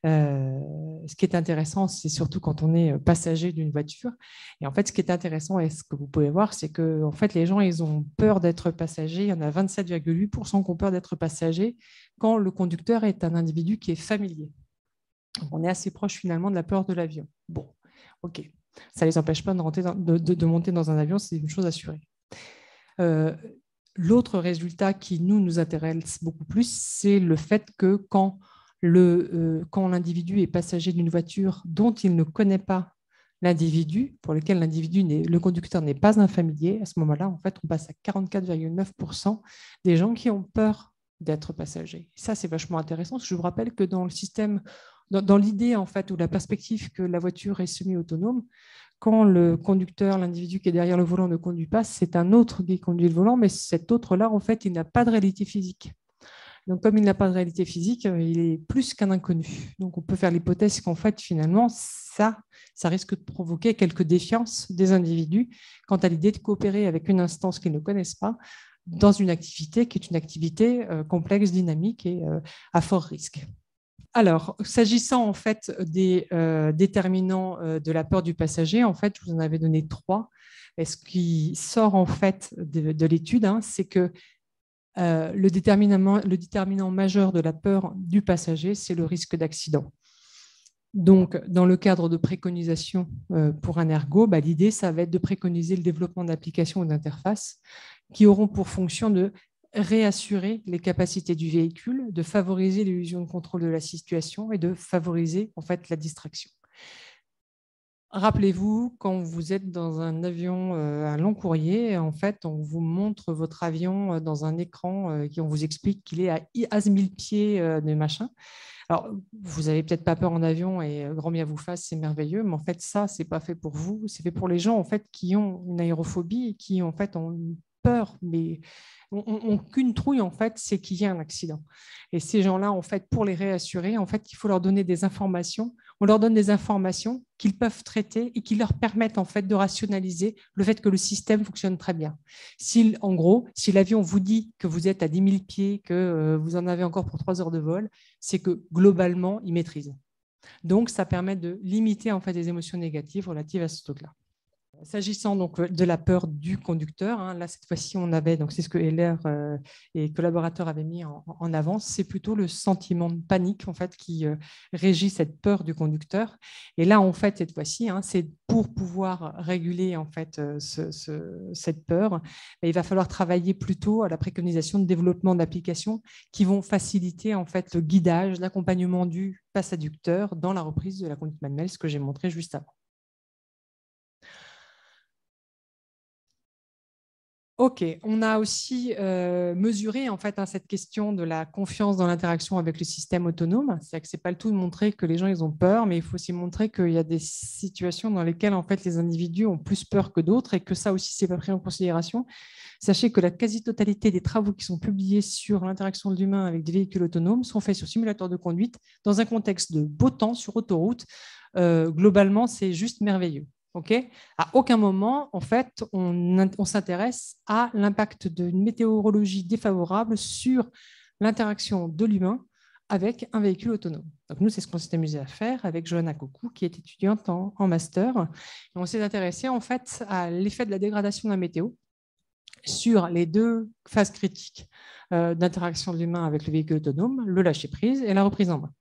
Ce qui est intéressant, c'est surtout quand on est passager d'une voiture. Et en fait, ce qui est intéressant et ce que vous pouvez voir, c'est que en fait, les gens, ils ont peur d'être passagers. Il y en a 27,8% qui ont peur d'être passagers quand le conducteur est un individu qui est familier. Donc, on est assez proche finalement de la peur de l'avion. Bon, ok. Ça ne les empêche pas de monter dans un avion, c'est une chose assurée. L'autre résultat qui nous intéresse beaucoup plus, c'est le fait que quand l'individu est passager d'une voiture dont il ne connaît pas l'individu, pour lequel le conducteur n'est pas un familier, à ce moment-là, en fait, on passe à 44,9% des gens qui ont peur d'être passagers. Ça, c'est vachement intéressant, parce que je vous rappelle que dans le système, dans l'idée, en fait, ou la perspective que la voiture est semi-autonome, quand le conducteur, l'individu qui est derrière le volant ne conduit pas, c'est un autre qui conduit le volant, mais cet autre-là, en fait, il n'a pas de réalité physique. Donc, comme il n'a pas de réalité physique, il est plus qu'un inconnu. Donc, on peut faire l'hypothèse qu'en fait, finalement, ça risque de provoquer quelques défiances des individus quant à l'idée de coopérer avec une instance qu'ils ne connaissent pas dans une activité qui est une activité complexe, dynamique et à fort risque. Alors, s'agissant en fait des déterminants de la peur du passager, en fait, je vous en avais donné 3. Et ce qui sort en fait de l'étude, c'est que le déterminant majeur de la peur du passager, c'est le risque d'accident. Donc, dans le cadre de préconisation pour un ergo, l'idée, ça va être de préconiser le développement d'applications ou d'interfaces qui auront pour fonction de réassurer les capacités du véhicule, de favoriser l'illusion de contrôle de la situation et de favoriser en fait la distraction. Rappelez-vous, quand vous êtes dans un avion un long courrier, en fait, on vous montre votre avion dans un écran qui on vous explique qu'il est à 1000 pieds de machin. Alors, vous n'avez peut-être pas peur en avion et grand bien vous fasse, c'est merveilleux, mais en fait, ça, c'est pas fait pour vous. C'est fait pour les gens en fait qui ont une aérophobie et qui en fait ont une peur, mais ont qu'une trouille en fait, c'est qu'il y ait un accident. Et ces gens-là, en fait, pour les réassurer, en fait, il faut leur donner des informations. On leur donne des informations qu'ils peuvent traiter et qui leur permettent en fait de rationaliser le fait que le système fonctionne très bien. Si, en gros, si l'avion vous dit que vous êtes à 10 000 pieds, que vous en avez encore pour 3 heures de vol, c'est que globalement, il maîtrise. Donc, ça permet de limiter en fait les émotions négatives relatives à ce truc-là. S'agissant donc de la peur du conducteur, hein, là cette fois-ci on avait, donc c'est ce que Heller et collaborateurs avaient mis en avant, c'est plutôt le sentiment de panique en fait qui régit cette peur du conducteur. Et là en fait cette fois-ci, hein, c'est pour pouvoir réguler en fait cette peur, il va falloir travailler plutôt à la préconisation de développement d'applications qui vont faciliter en fait le guidage, l'accompagnement du passe-adducteur dans la reprise de la conduite manuelle, ce que j'ai montré juste avant. Ok, on a aussi mesuré en fait cette question de la confiance dans l'interaction avec le système autonome. C'est-à-dire que c'est pas le tout de montrer que les gens ils ont peur, mais il faut aussi montrer qu'il y a des situations dans lesquelles en fait les individus ont plus peur que d'autres et que ça aussi c'est pas pris en considération. Sachez que la quasi-totalité des travaux qui sont publiés sur l'interaction de l'humain avec des véhicules autonomes sont faits sur simulateur de conduite dans un contexte de beau temps sur autoroute. Globalement, c'est juste merveilleux. Okay, à aucun moment, en fait, on s'intéresse à l'impact d'une météorologie défavorable sur l'interaction de l'humain avec un véhicule autonome. Donc nous, c'est ce qu'on s'est amusé à faire avec Johanna Coucou, qui est étudiante en master. Et on s'est intéressé en fait à l'effet de la dégradation de la météo sur les deux phases critiques d'interaction de l'humain avec le véhicule autonome, le lâcher-prise et la reprise en main.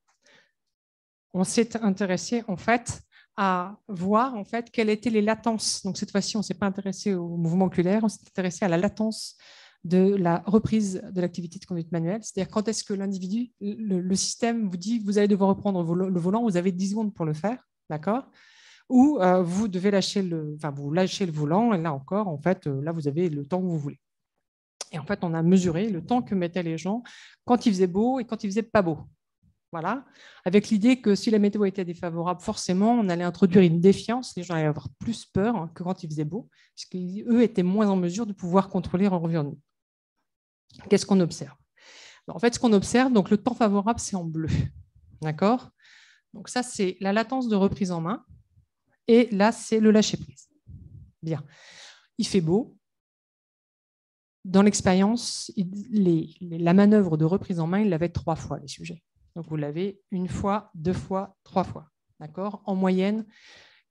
On s'est intéressé en fait à voir en fait quelles étaient les latences. Donc cette fois-ci, on ne s'est pas intéressé au mouvement oculaire, on s'est intéressé à la latence de la reprise de l'activité de conduite manuelle. C'est-à-dire quand est-ce que l'individu, le système vous dit que vous allez devoir reprendre le volant, vous avez 10 secondes pour le faire, d'accord ? Ou vous devez vous lâchez le volant, et là encore, en fait, là, vous avez le temps que vous voulez. Et en fait, on a mesuré le temps que mettaient les gens quand il faisait beau et quand il faisait pas beau. Voilà, avec l'idée que si la météo était défavorable, forcément, on allait introduire une défiance, les gens allaient avoir plus peur que quand il faisait beau, puisqu'eux étaient moins en mesure de pouvoir contrôler leur environnement. Qu'est-ce qu'on observe ? En fait, ce qu'on observe, donc le temps favorable, c'est en bleu. D'accord ? Donc ça, c'est la latence de reprise en main, et là, c'est le lâcher-prise. Bien. Il fait beau. Dans l'expérience, la manœuvre de reprise en main, ils l'avaient 3 fois, les sujets. Donc, vous l'avez 1 fois, 2 fois, 3 fois. D'accord ? En moyenne,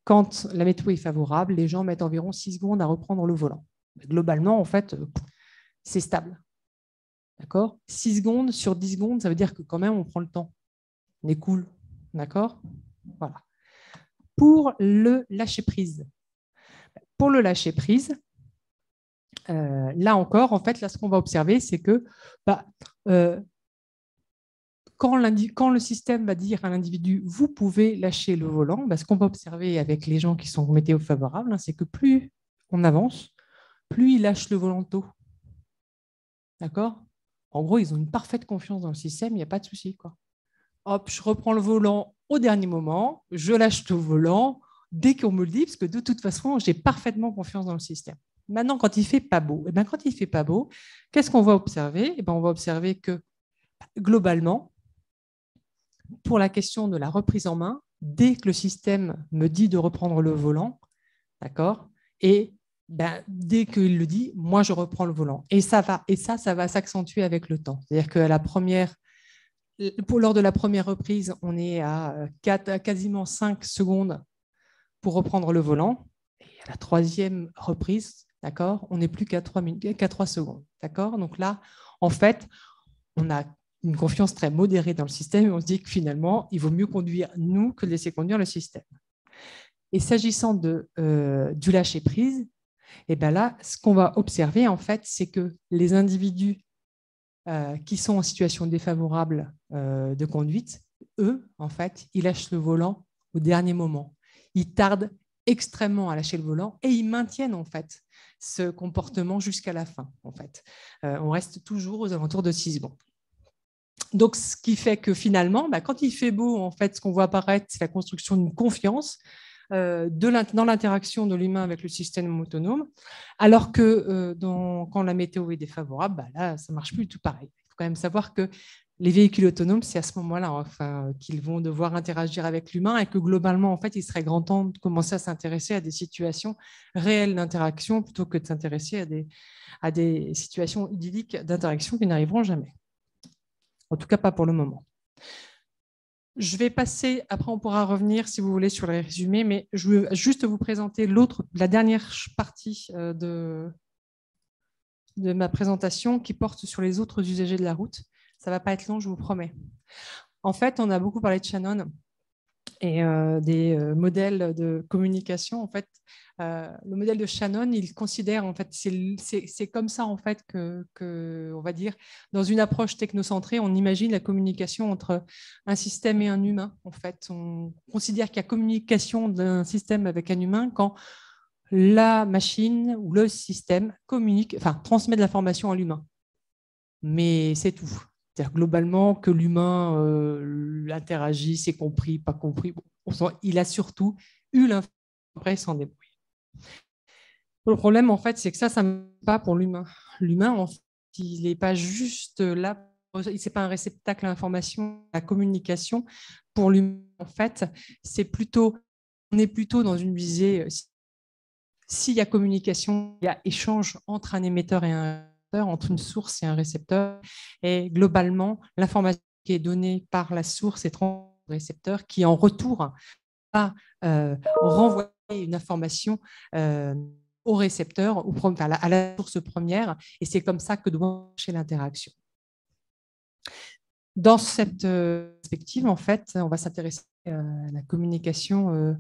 quand la météo est favorable, les gens mettent environ 6 secondes à reprendre le volant. Globalement, en fait, c'est stable. D'accord ? 6 secondes sur 10 secondes, ça veut dire que quand même, on prend le temps. On est cool. D'accord ? Voilà. Pour le lâcher-prise. Pour le lâcher-prise, là encore, en fait, là, ce qu'on va observer, c'est que quand le système va dire à l'individu « vous pouvez lâcher le volant », ce qu'on va observer avec les gens qui sont météo favorables, c'est que plus on avance, plus ils lâchent le volant tôt. D'accord ? En gros, ils ont une parfaite confiance dans le système, il n'y a pas de souci. Hop, je reprends le volant au dernier moment, je lâche le volant dès qu'on me le dit, parce que de toute façon, j'ai parfaitement confiance dans le système. Maintenant, quand il ne fait pas beau, quand il fait pas beau, qu'est-ce qu'on va observer ? On va observer que globalement, pour la question de la reprise en main, dès que le système me dit de reprendre le volant, d'accord, et dès qu'il le dit, moi je reprends le volant. Et ça va s'accentuer avec le temps. C'est-à-dire que lors de la première reprise, on est à quasiment 5 secondes pour reprendre le volant. Et à la troisième reprise, d'accord, on n'est plus qu'à 3 secondes. D'accord ? Donc là, en fait, on a une confiance très modérée dans le système et on se dit que finalement, il vaut mieux conduire nous que de laisser conduire le système. Et s'agissant du lâcher-prise, là, ce qu'on va observer, en fait, c'est que les individus qui sont en situation défavorable de conduite, eux, en fait, ils lâchent le volant au dernier moment. Ils tardent extrêmement à lâcher le volant et ils maintiennent en fait ce comportement jusqu'à la fin. En fait. On reste toujours aux alentours de 6 secondes. Donc, ce qui fait que finalement, quand il fait beau, en fait, ce qu'on voit apparaître, c'est la construction d'une confiance dans l'interaction de l'humain avec le système autonome, alors que quand la météo est défavorable, là, ça ne marche plus tout pareil. Il faut quand même savoir que les véhicules autonomes, c'est à ce moment-là qu'ils vont devoir interagir avec l'humain et que globalement, en fait, il serait grand temps de commencer à s'intéresser à des situations réelles d'interaction plutôt que de s'intéresser à des situations idylliques d'interaction qui n'arriveront jamais. En tout cas, pas pour le moment. Je vais passer, après on pourra revenir si vous voulez sur les résumés, mais je veux juste vous présenter la dernière partie de ma présentation qui porte sur les autres usagers de la route. Ça ne va pas être long, je vous promets. En fait, on a beaucoup parlé de Shannon et des modèles de communication. En fait, le modèle de Shannon, il considère, en fait, c'est comme ça en fait que, on va dire, dans une approche technocentrée, on imagine la communication entre un système et un humain. En fait, on considère qu'il y a communication d'un système avec un humain quand la machine ou le système transmet de l'information à l'humain. Mais c'est tout. C'est-à-dire globalement que l'humain interagit, c'est compris, pas compris. Il a surtout eu l'information, après s'en débrouille. Le problème, en fait, c'est que ça ne marche pas pour l'humain. L'humain, en fait, il n'est pas juste là, c'est pas un réceptacle à l'information, à la communication. Pour l'humain, en fait, on est plutôt dans une visée, s'il y a communication, il y a échange entre un émetteur et un récepteur, entre une source et un récepteur, et globalement, l'information qui est donnée par la source est transmise au récepteur qui, en retour, va renvoyer une information au récepteur, à la source première, et c'est comme ça que doit marcher l'interaction. Dans cette perspective, en fait, on va s'intéresser à la communication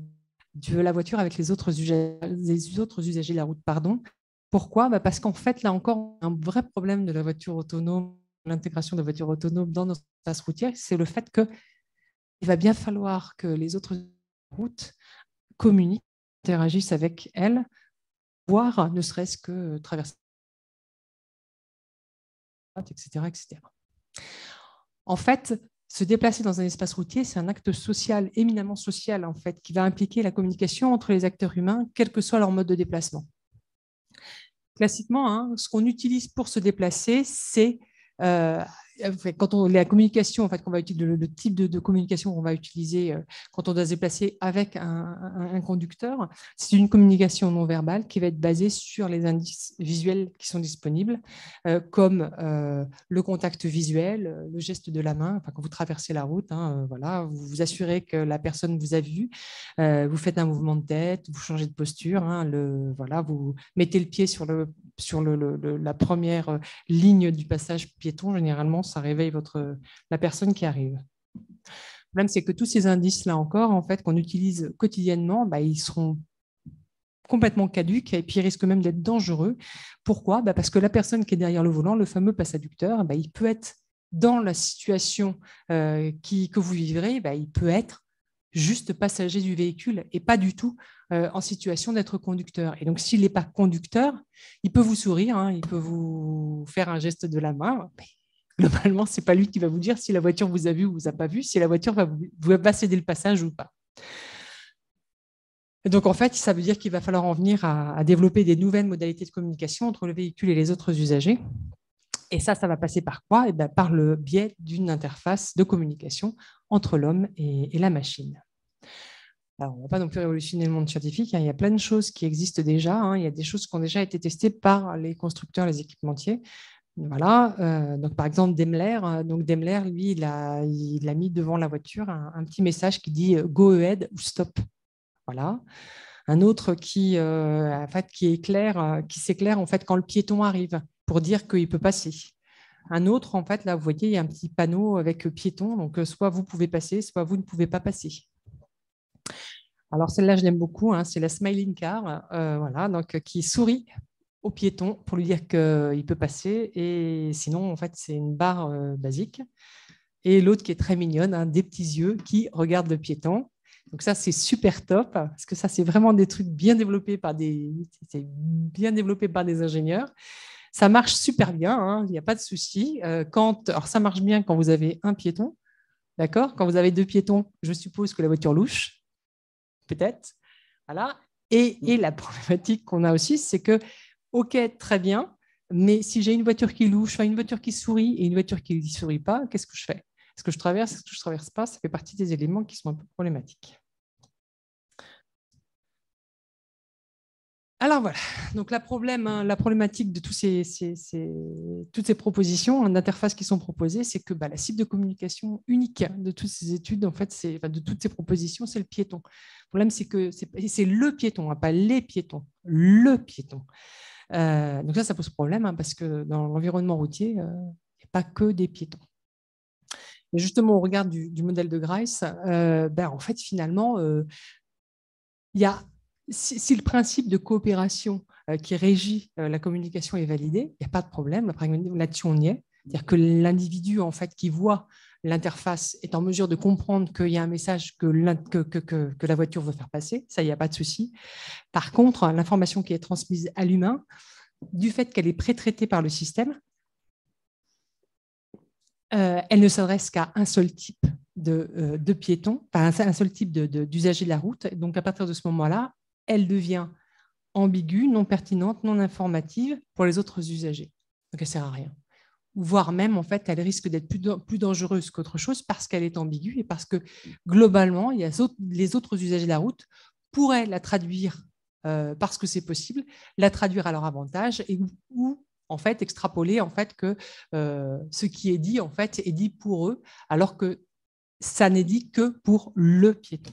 de la voiture avec les autres usagers de la route. Pourquoi ? Parce qu'en fait, là encore, un vrai problème de la voiture autonome, l'intégration de la voiture autonome dans nos espaces routiers, c'est le fait qu'il va bien falloir que les autres routes communiquent, interagissent avec elles, voire ne serait-ce que traverser, etc., etc. En fait, se déplacer dans un espace routier, c'est un acte social, éminemment social, en fait, qui va impliquer la communication entre les acteurs humains, quel que soit leur mode de déplacement. Classiquement, ce qu'on utilise pour se déplacer, c'est la communication, en fait, qu'on va utiliser, le type de communication qu'on va utiliser quand on doit se déplacer avec un conducteur, c'est une communication non verbale qui va être basée sur les indices visuels qui sont disponibles, comme le contact visuel, le geste de la main. Quand vous traversez la route, voilà, vous vous assurez que la personne vous a vu, vous faites un mouvement de tête, vous changez de posture, voilà, vous mettez le pied sur la première ligne du passage piéton. Généralement, ça réveille la personne qui arrive. Le problème, c'est que tous ces indices-là encore, en fait, qu'on utilise quotidiennement, ils seront complètement caduques et puis ils risquent même d'être dangereux. Pourquoi ? Parce que la personne qui est derrière le volant, le fameux passaducteur, il peut être dans la situation que vous vivrez, il peut être juste passager du véhicule et pas du tout en situation d'être conducteur. Et donc, s'il n'est pas conducteur, il peut vous sourire, il peut vous faire un geste de la main. Mais globalement, ce n'est pas lui qui va vous dire si la voiture vous a vu ou vous a pas vu, si la voiture va céder le passage ou pas. Et donc, en fait, ça veut dire qu'il va falloir en venir à développer des nouvelles modalités de communication entre le véhicule et les autres usagers. Et ça va passer par quoi ? Par le biais d'une interface de communication entre l'homme et la machine. Alors, on ne va pas non plus révolutionner le monde scientifique. Il y a plein de choses qui existent déjà. Il y a des choses qui ont déjà été testées par les constructeurs, les équipementiers. Voilà. Donc, par exemple, Daimler. Donc, Daimler, lui, il a mis devant la voiture un petit message qui dit « Go ahead » ou « Stop ». Voilà. Un autre qui s'éclaire en fait quand le piéton arrive pour dire qu'il peut passer. Un autre, en fait, là, vous voyez, il y a un petit panneau avec piéton. Donc, soit vous pouvez passer, soit vous ne pouvez pas passer. Alors, celle-là, je l'aime beaucoup. C'est la Smiling Car, voilà, donc, qui sourit au piéton pour lui dire qu'il peut passer. Et sinon, en fait, c'est une barre basique. Et l'autre qui est très mignonne, des petits yeux qui regardent le piéton. Donc ça, c'est super top, parce que ça, c'est vraiment des trucs bien développés par des ingénieurs. Ça marche super bien, hein, il n'y a pas de souci. Alors ça marche bien quand vous avez un piéton, d'accord? Quand vous avez deux piétons, je suppose que la voiture louche, peut-être. Voilà. Et la problématique qu'on a aussi, c'est que, OK, très bien, mais si j'ai une voiture qui louche, enfin une voiture qui sourit et une voiture qui ne sourit pas, qu'est-ce que je fais? Est-ce que je traverse? Est-ce que je ne traverse pas? Ça fait partie des éléments qui sont un peu problématiques. Alors voilà, donc la problématique de toutes ces propositions d'interfaces qui sont proposées, c'est que la cible de communication unique de toutes ces études, en fait, de toutes ces propositions, c'est le piéton. Le problème, c'est que c'est le piéton, hein, pas les piétons, le piéton. Donc ça pose problème, hein, parce que dans l'environnement routier, il n'y a pas que des piétons. Et justement, au regard du modèle de Grice, en fait, finalement, il y a, si le principe de coopération qui régit la communication est validé, il n'y a pas de problème. Là-dessus, on y est. C'est-à-dire que l'individu en fait, qui voit l'interface est en mesure de comprendre qu'il y a un message que la voiture veut faire passer. Ça, il n'y a pas de souci. Par contre, l'information qui est transmise à l'humain, du fait qu'elle est pré-traitée par le système, elle ne s'adresse qu'à un seul type de piéton, un seul type d'usager de la route. Donc, à partir de ce moment-là, elle devient ambiguë, non pertinente, non informative pour les autres usagers. Donc, elle ne sert à rien. Voire même, en fait, elle risque d'être plus dangereuse qu'autre chose parce qu'elle est ambiguë et parce que, globalement, les autres usagers de la route pourraient la traduire, parce que c'est possible, la traduire à leur avantage ou en fait, extrapoler en fait, que ce qui est dit, en fait, est dit pour eux, alors que ça n'est dit que pour le piéton.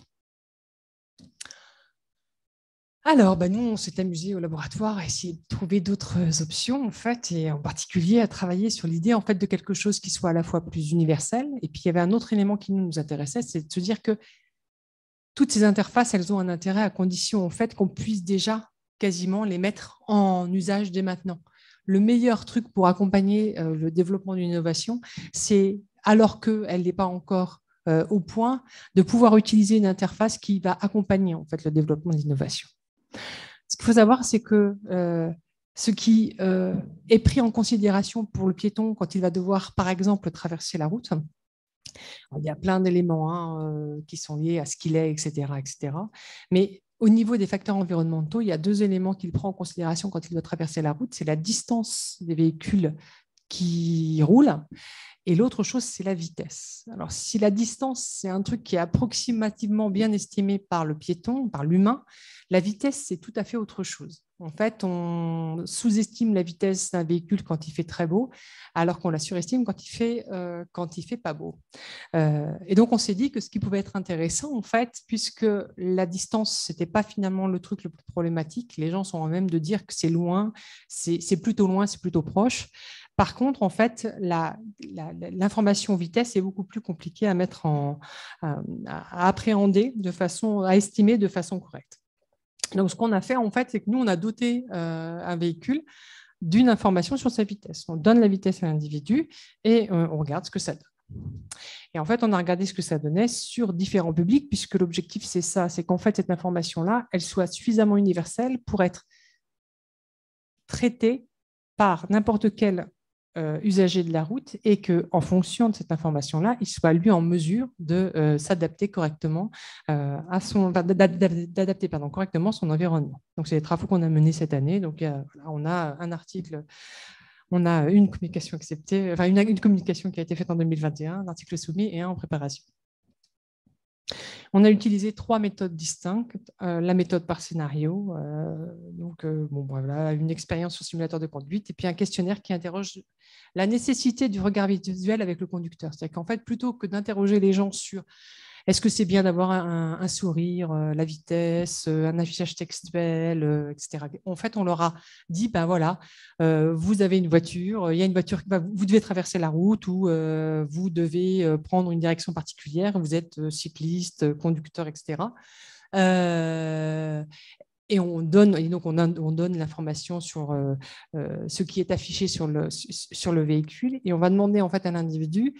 Alors, nous, on s'est amusé au laboratoire à essayer de trouver d'autres options, en fait, et en particulier à travailler sur l'idée en fait, de quelque chose qui soit à la fois plus universel. Et puis, il y avait un autre élément qui nous intéressait, c'est de se dire que toutes ces interfaces, elles ont un intérêt à condition en fait, qu'on puisse déjà quasiment les mettre en usage dès maintenant. Le meilleur truc pour accompagner le développement d'une innovation, c'est, alors qu'elle n'est pas encore au point, de pouvoir utiliser une interface qui va accompagner en fait, le développement de l'innovation. Ce qu'il faut savoir, c'est que ce qui est pris en considération pour le piéton quand il va devoir, par exemple, traverser la route, il y a plein d'éléments qui sont liés à ce qu'il est, etc., etc. Mais au niveau des facteurs environnementaux, il y a deux éléments qu'il prend en considération quand il doit traverser la route. C'est la distance des véhicules qui roulent. Et l'autre chose, c'est la vitesse. Alors, si la distance, c'est un truc qui est approximativement bien estimé par le piéton, par l'humain, la vitesse, c'est tout à fait autre chose. En fait, on sous-estime la vitesse d'un véhicule quand il fait très beau, alors qu'on la surestime quand il fait pas beau. Et donc, on s'est dit que ce qui pouvait être intéressant, en fait, puisque la distance, c'était pas finalement le truc le plus problématique, les gens sont en même de dire que c'est loin, c'est plutôt loin, c'est plutôt proche. Par contre, en fait, l'information vitesse est beaucoup plus compliquée à mettre à appréhender à estimer de façon correcte. Donc, ce qu'on a fait, en fait, c'est que nous, on a doté un véhicule d'une information sur sa vitesse. On donne la vitesse à l'individu et on regarde ce que ça donne. Et en fait, on a regardé ce que ça donnait sur différents publics, puisque l'objectif, c'est ça, c'est qu'en fait, cette information-là, elle soit suffisamment universelle pour être traitée par n'importe quel usager de la route et qu'en fonction de cette information-là, il soit lui en mesure de s'adapter correctement d'adapter correctement son environnement. Donc, c'est les travaux qu'on a menés cette année. Donc, on a un article, on a une communication acceptée, enfin une communication qui a été faite en 2021, un article soumis et un en préparation. On a utilisé 3 méthodes distinctes. La méthode par scénario, une expérience sur simulateur de conduite, et puis un questionnaire qui interroge la nécessité du regard visuel avec le conducteur. C'est-à-dire qu'en fait, plutôt que d'interroger les gens sur est-ce que c'est bien d'avoir un sourire, la vitesse, un affichage textuel, etc. En fait, on leur a dit, vous avez une voiture, il y a une voiture, vous devez traverser la route ou vous devez prendre une direction particulière, vous êtes cycliste, conducteur, etc. Et on donne l'information sur ce qui est affiché sur le véhicule et on va demander en fait à l'individu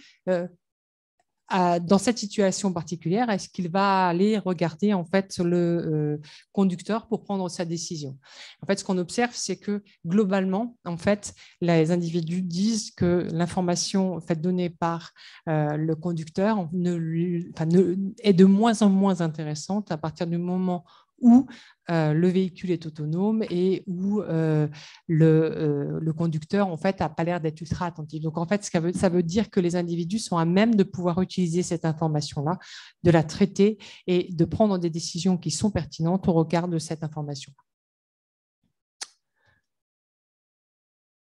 dans cette situation particulière, est-ce qu'il va aller regarder en fait le conducteur pour prendre sa décision? En fait, ce qu'on observe, c'est que globalement, en fait, les individus disent que l'information donnée par le conducteur est de moins en moins intéressante à partir du moment où le véhicule est autonome et où le conducteur en fait n'a pas l'air d'être ultra attentif. Donc en fait, ça veut dire que les individus sont à même de pouvoir utiliser cette information-là, de la traiter et de prendre des décisions qui sont pertinentes au regard de cette information.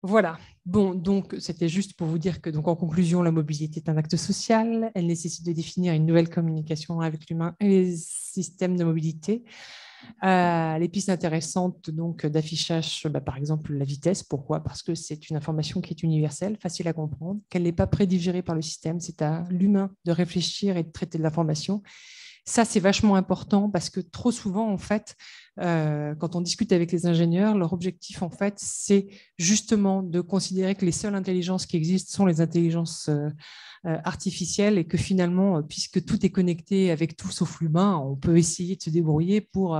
Voilà. Bon, donc c'était juste pour vous dire que, donc, en conclusion, la mobilité est un acte social. Elle nécessite de définir une nouvelle communication avec l'humain et les systèmes de mobilité. Les pistes intéressantes donc d'affichage, par exemple la vitesse. Pourquoi? Parce que c'est une information qui est universelle, facile à comprendre, qu'elle n'est pas prédigérée par le système. C'est à l'humain de réfléchir et de traiter de l'information. Ça, c'est vachement important parce que trop souvent, en fait, quand on discute avec les ingénieurs, leur objectif, en fait, c'est justement de considérer que les seules intelligences qui existent sont les intelligences artificielles et que finalement, puisque tout est connecté avec tout sauf l'humain, on peut essayer de se débrouiller pour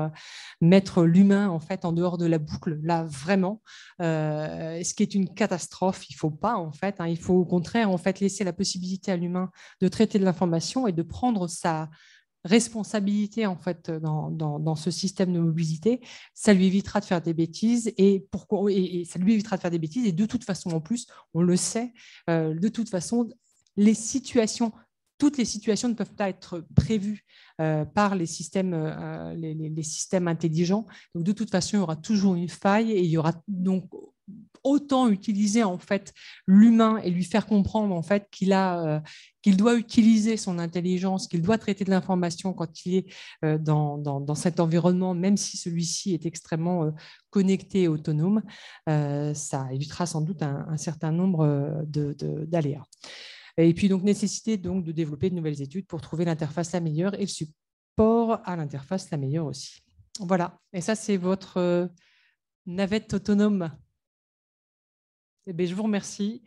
mettre l'humain, en fait, en dehors de la boucle. Là, vraiment, ce qui est une catastrophe, il ne faut pas, en fait. Il faut au contraire, en fait, laisser la possibilité à l'humain de traiter de l'information et de prendre sa responsabilité en fait dans ce système de mobilité. Ça lui évitera de faire des bêtises et ça lui évitera de faire des bêtises et de toute façon en plus on le sait, de toute façon toutes les situations ne peuvent pas être prévues par les systèmes intelligents. Donc de toute façon il y aura toujours une faille et il y aura donc autant utiliser en fait l'humain et lui faire comprendre en fait qu'il doit utiliser son intelligence, qu'il doit traiter de l'information quand il est dans cet environnement, même si celui-ci est extrêmement connecté et autonome. Ça évitera sans doute un certain nombre d'aléas. Et puis donc nécessité donc de développer de nouvelles études pour trouver l'interface la meilleure et le support à l'interface la meilleure aussi. Voilà. Et ça c'est votre navette autonome. Eh bien, je vous remercie.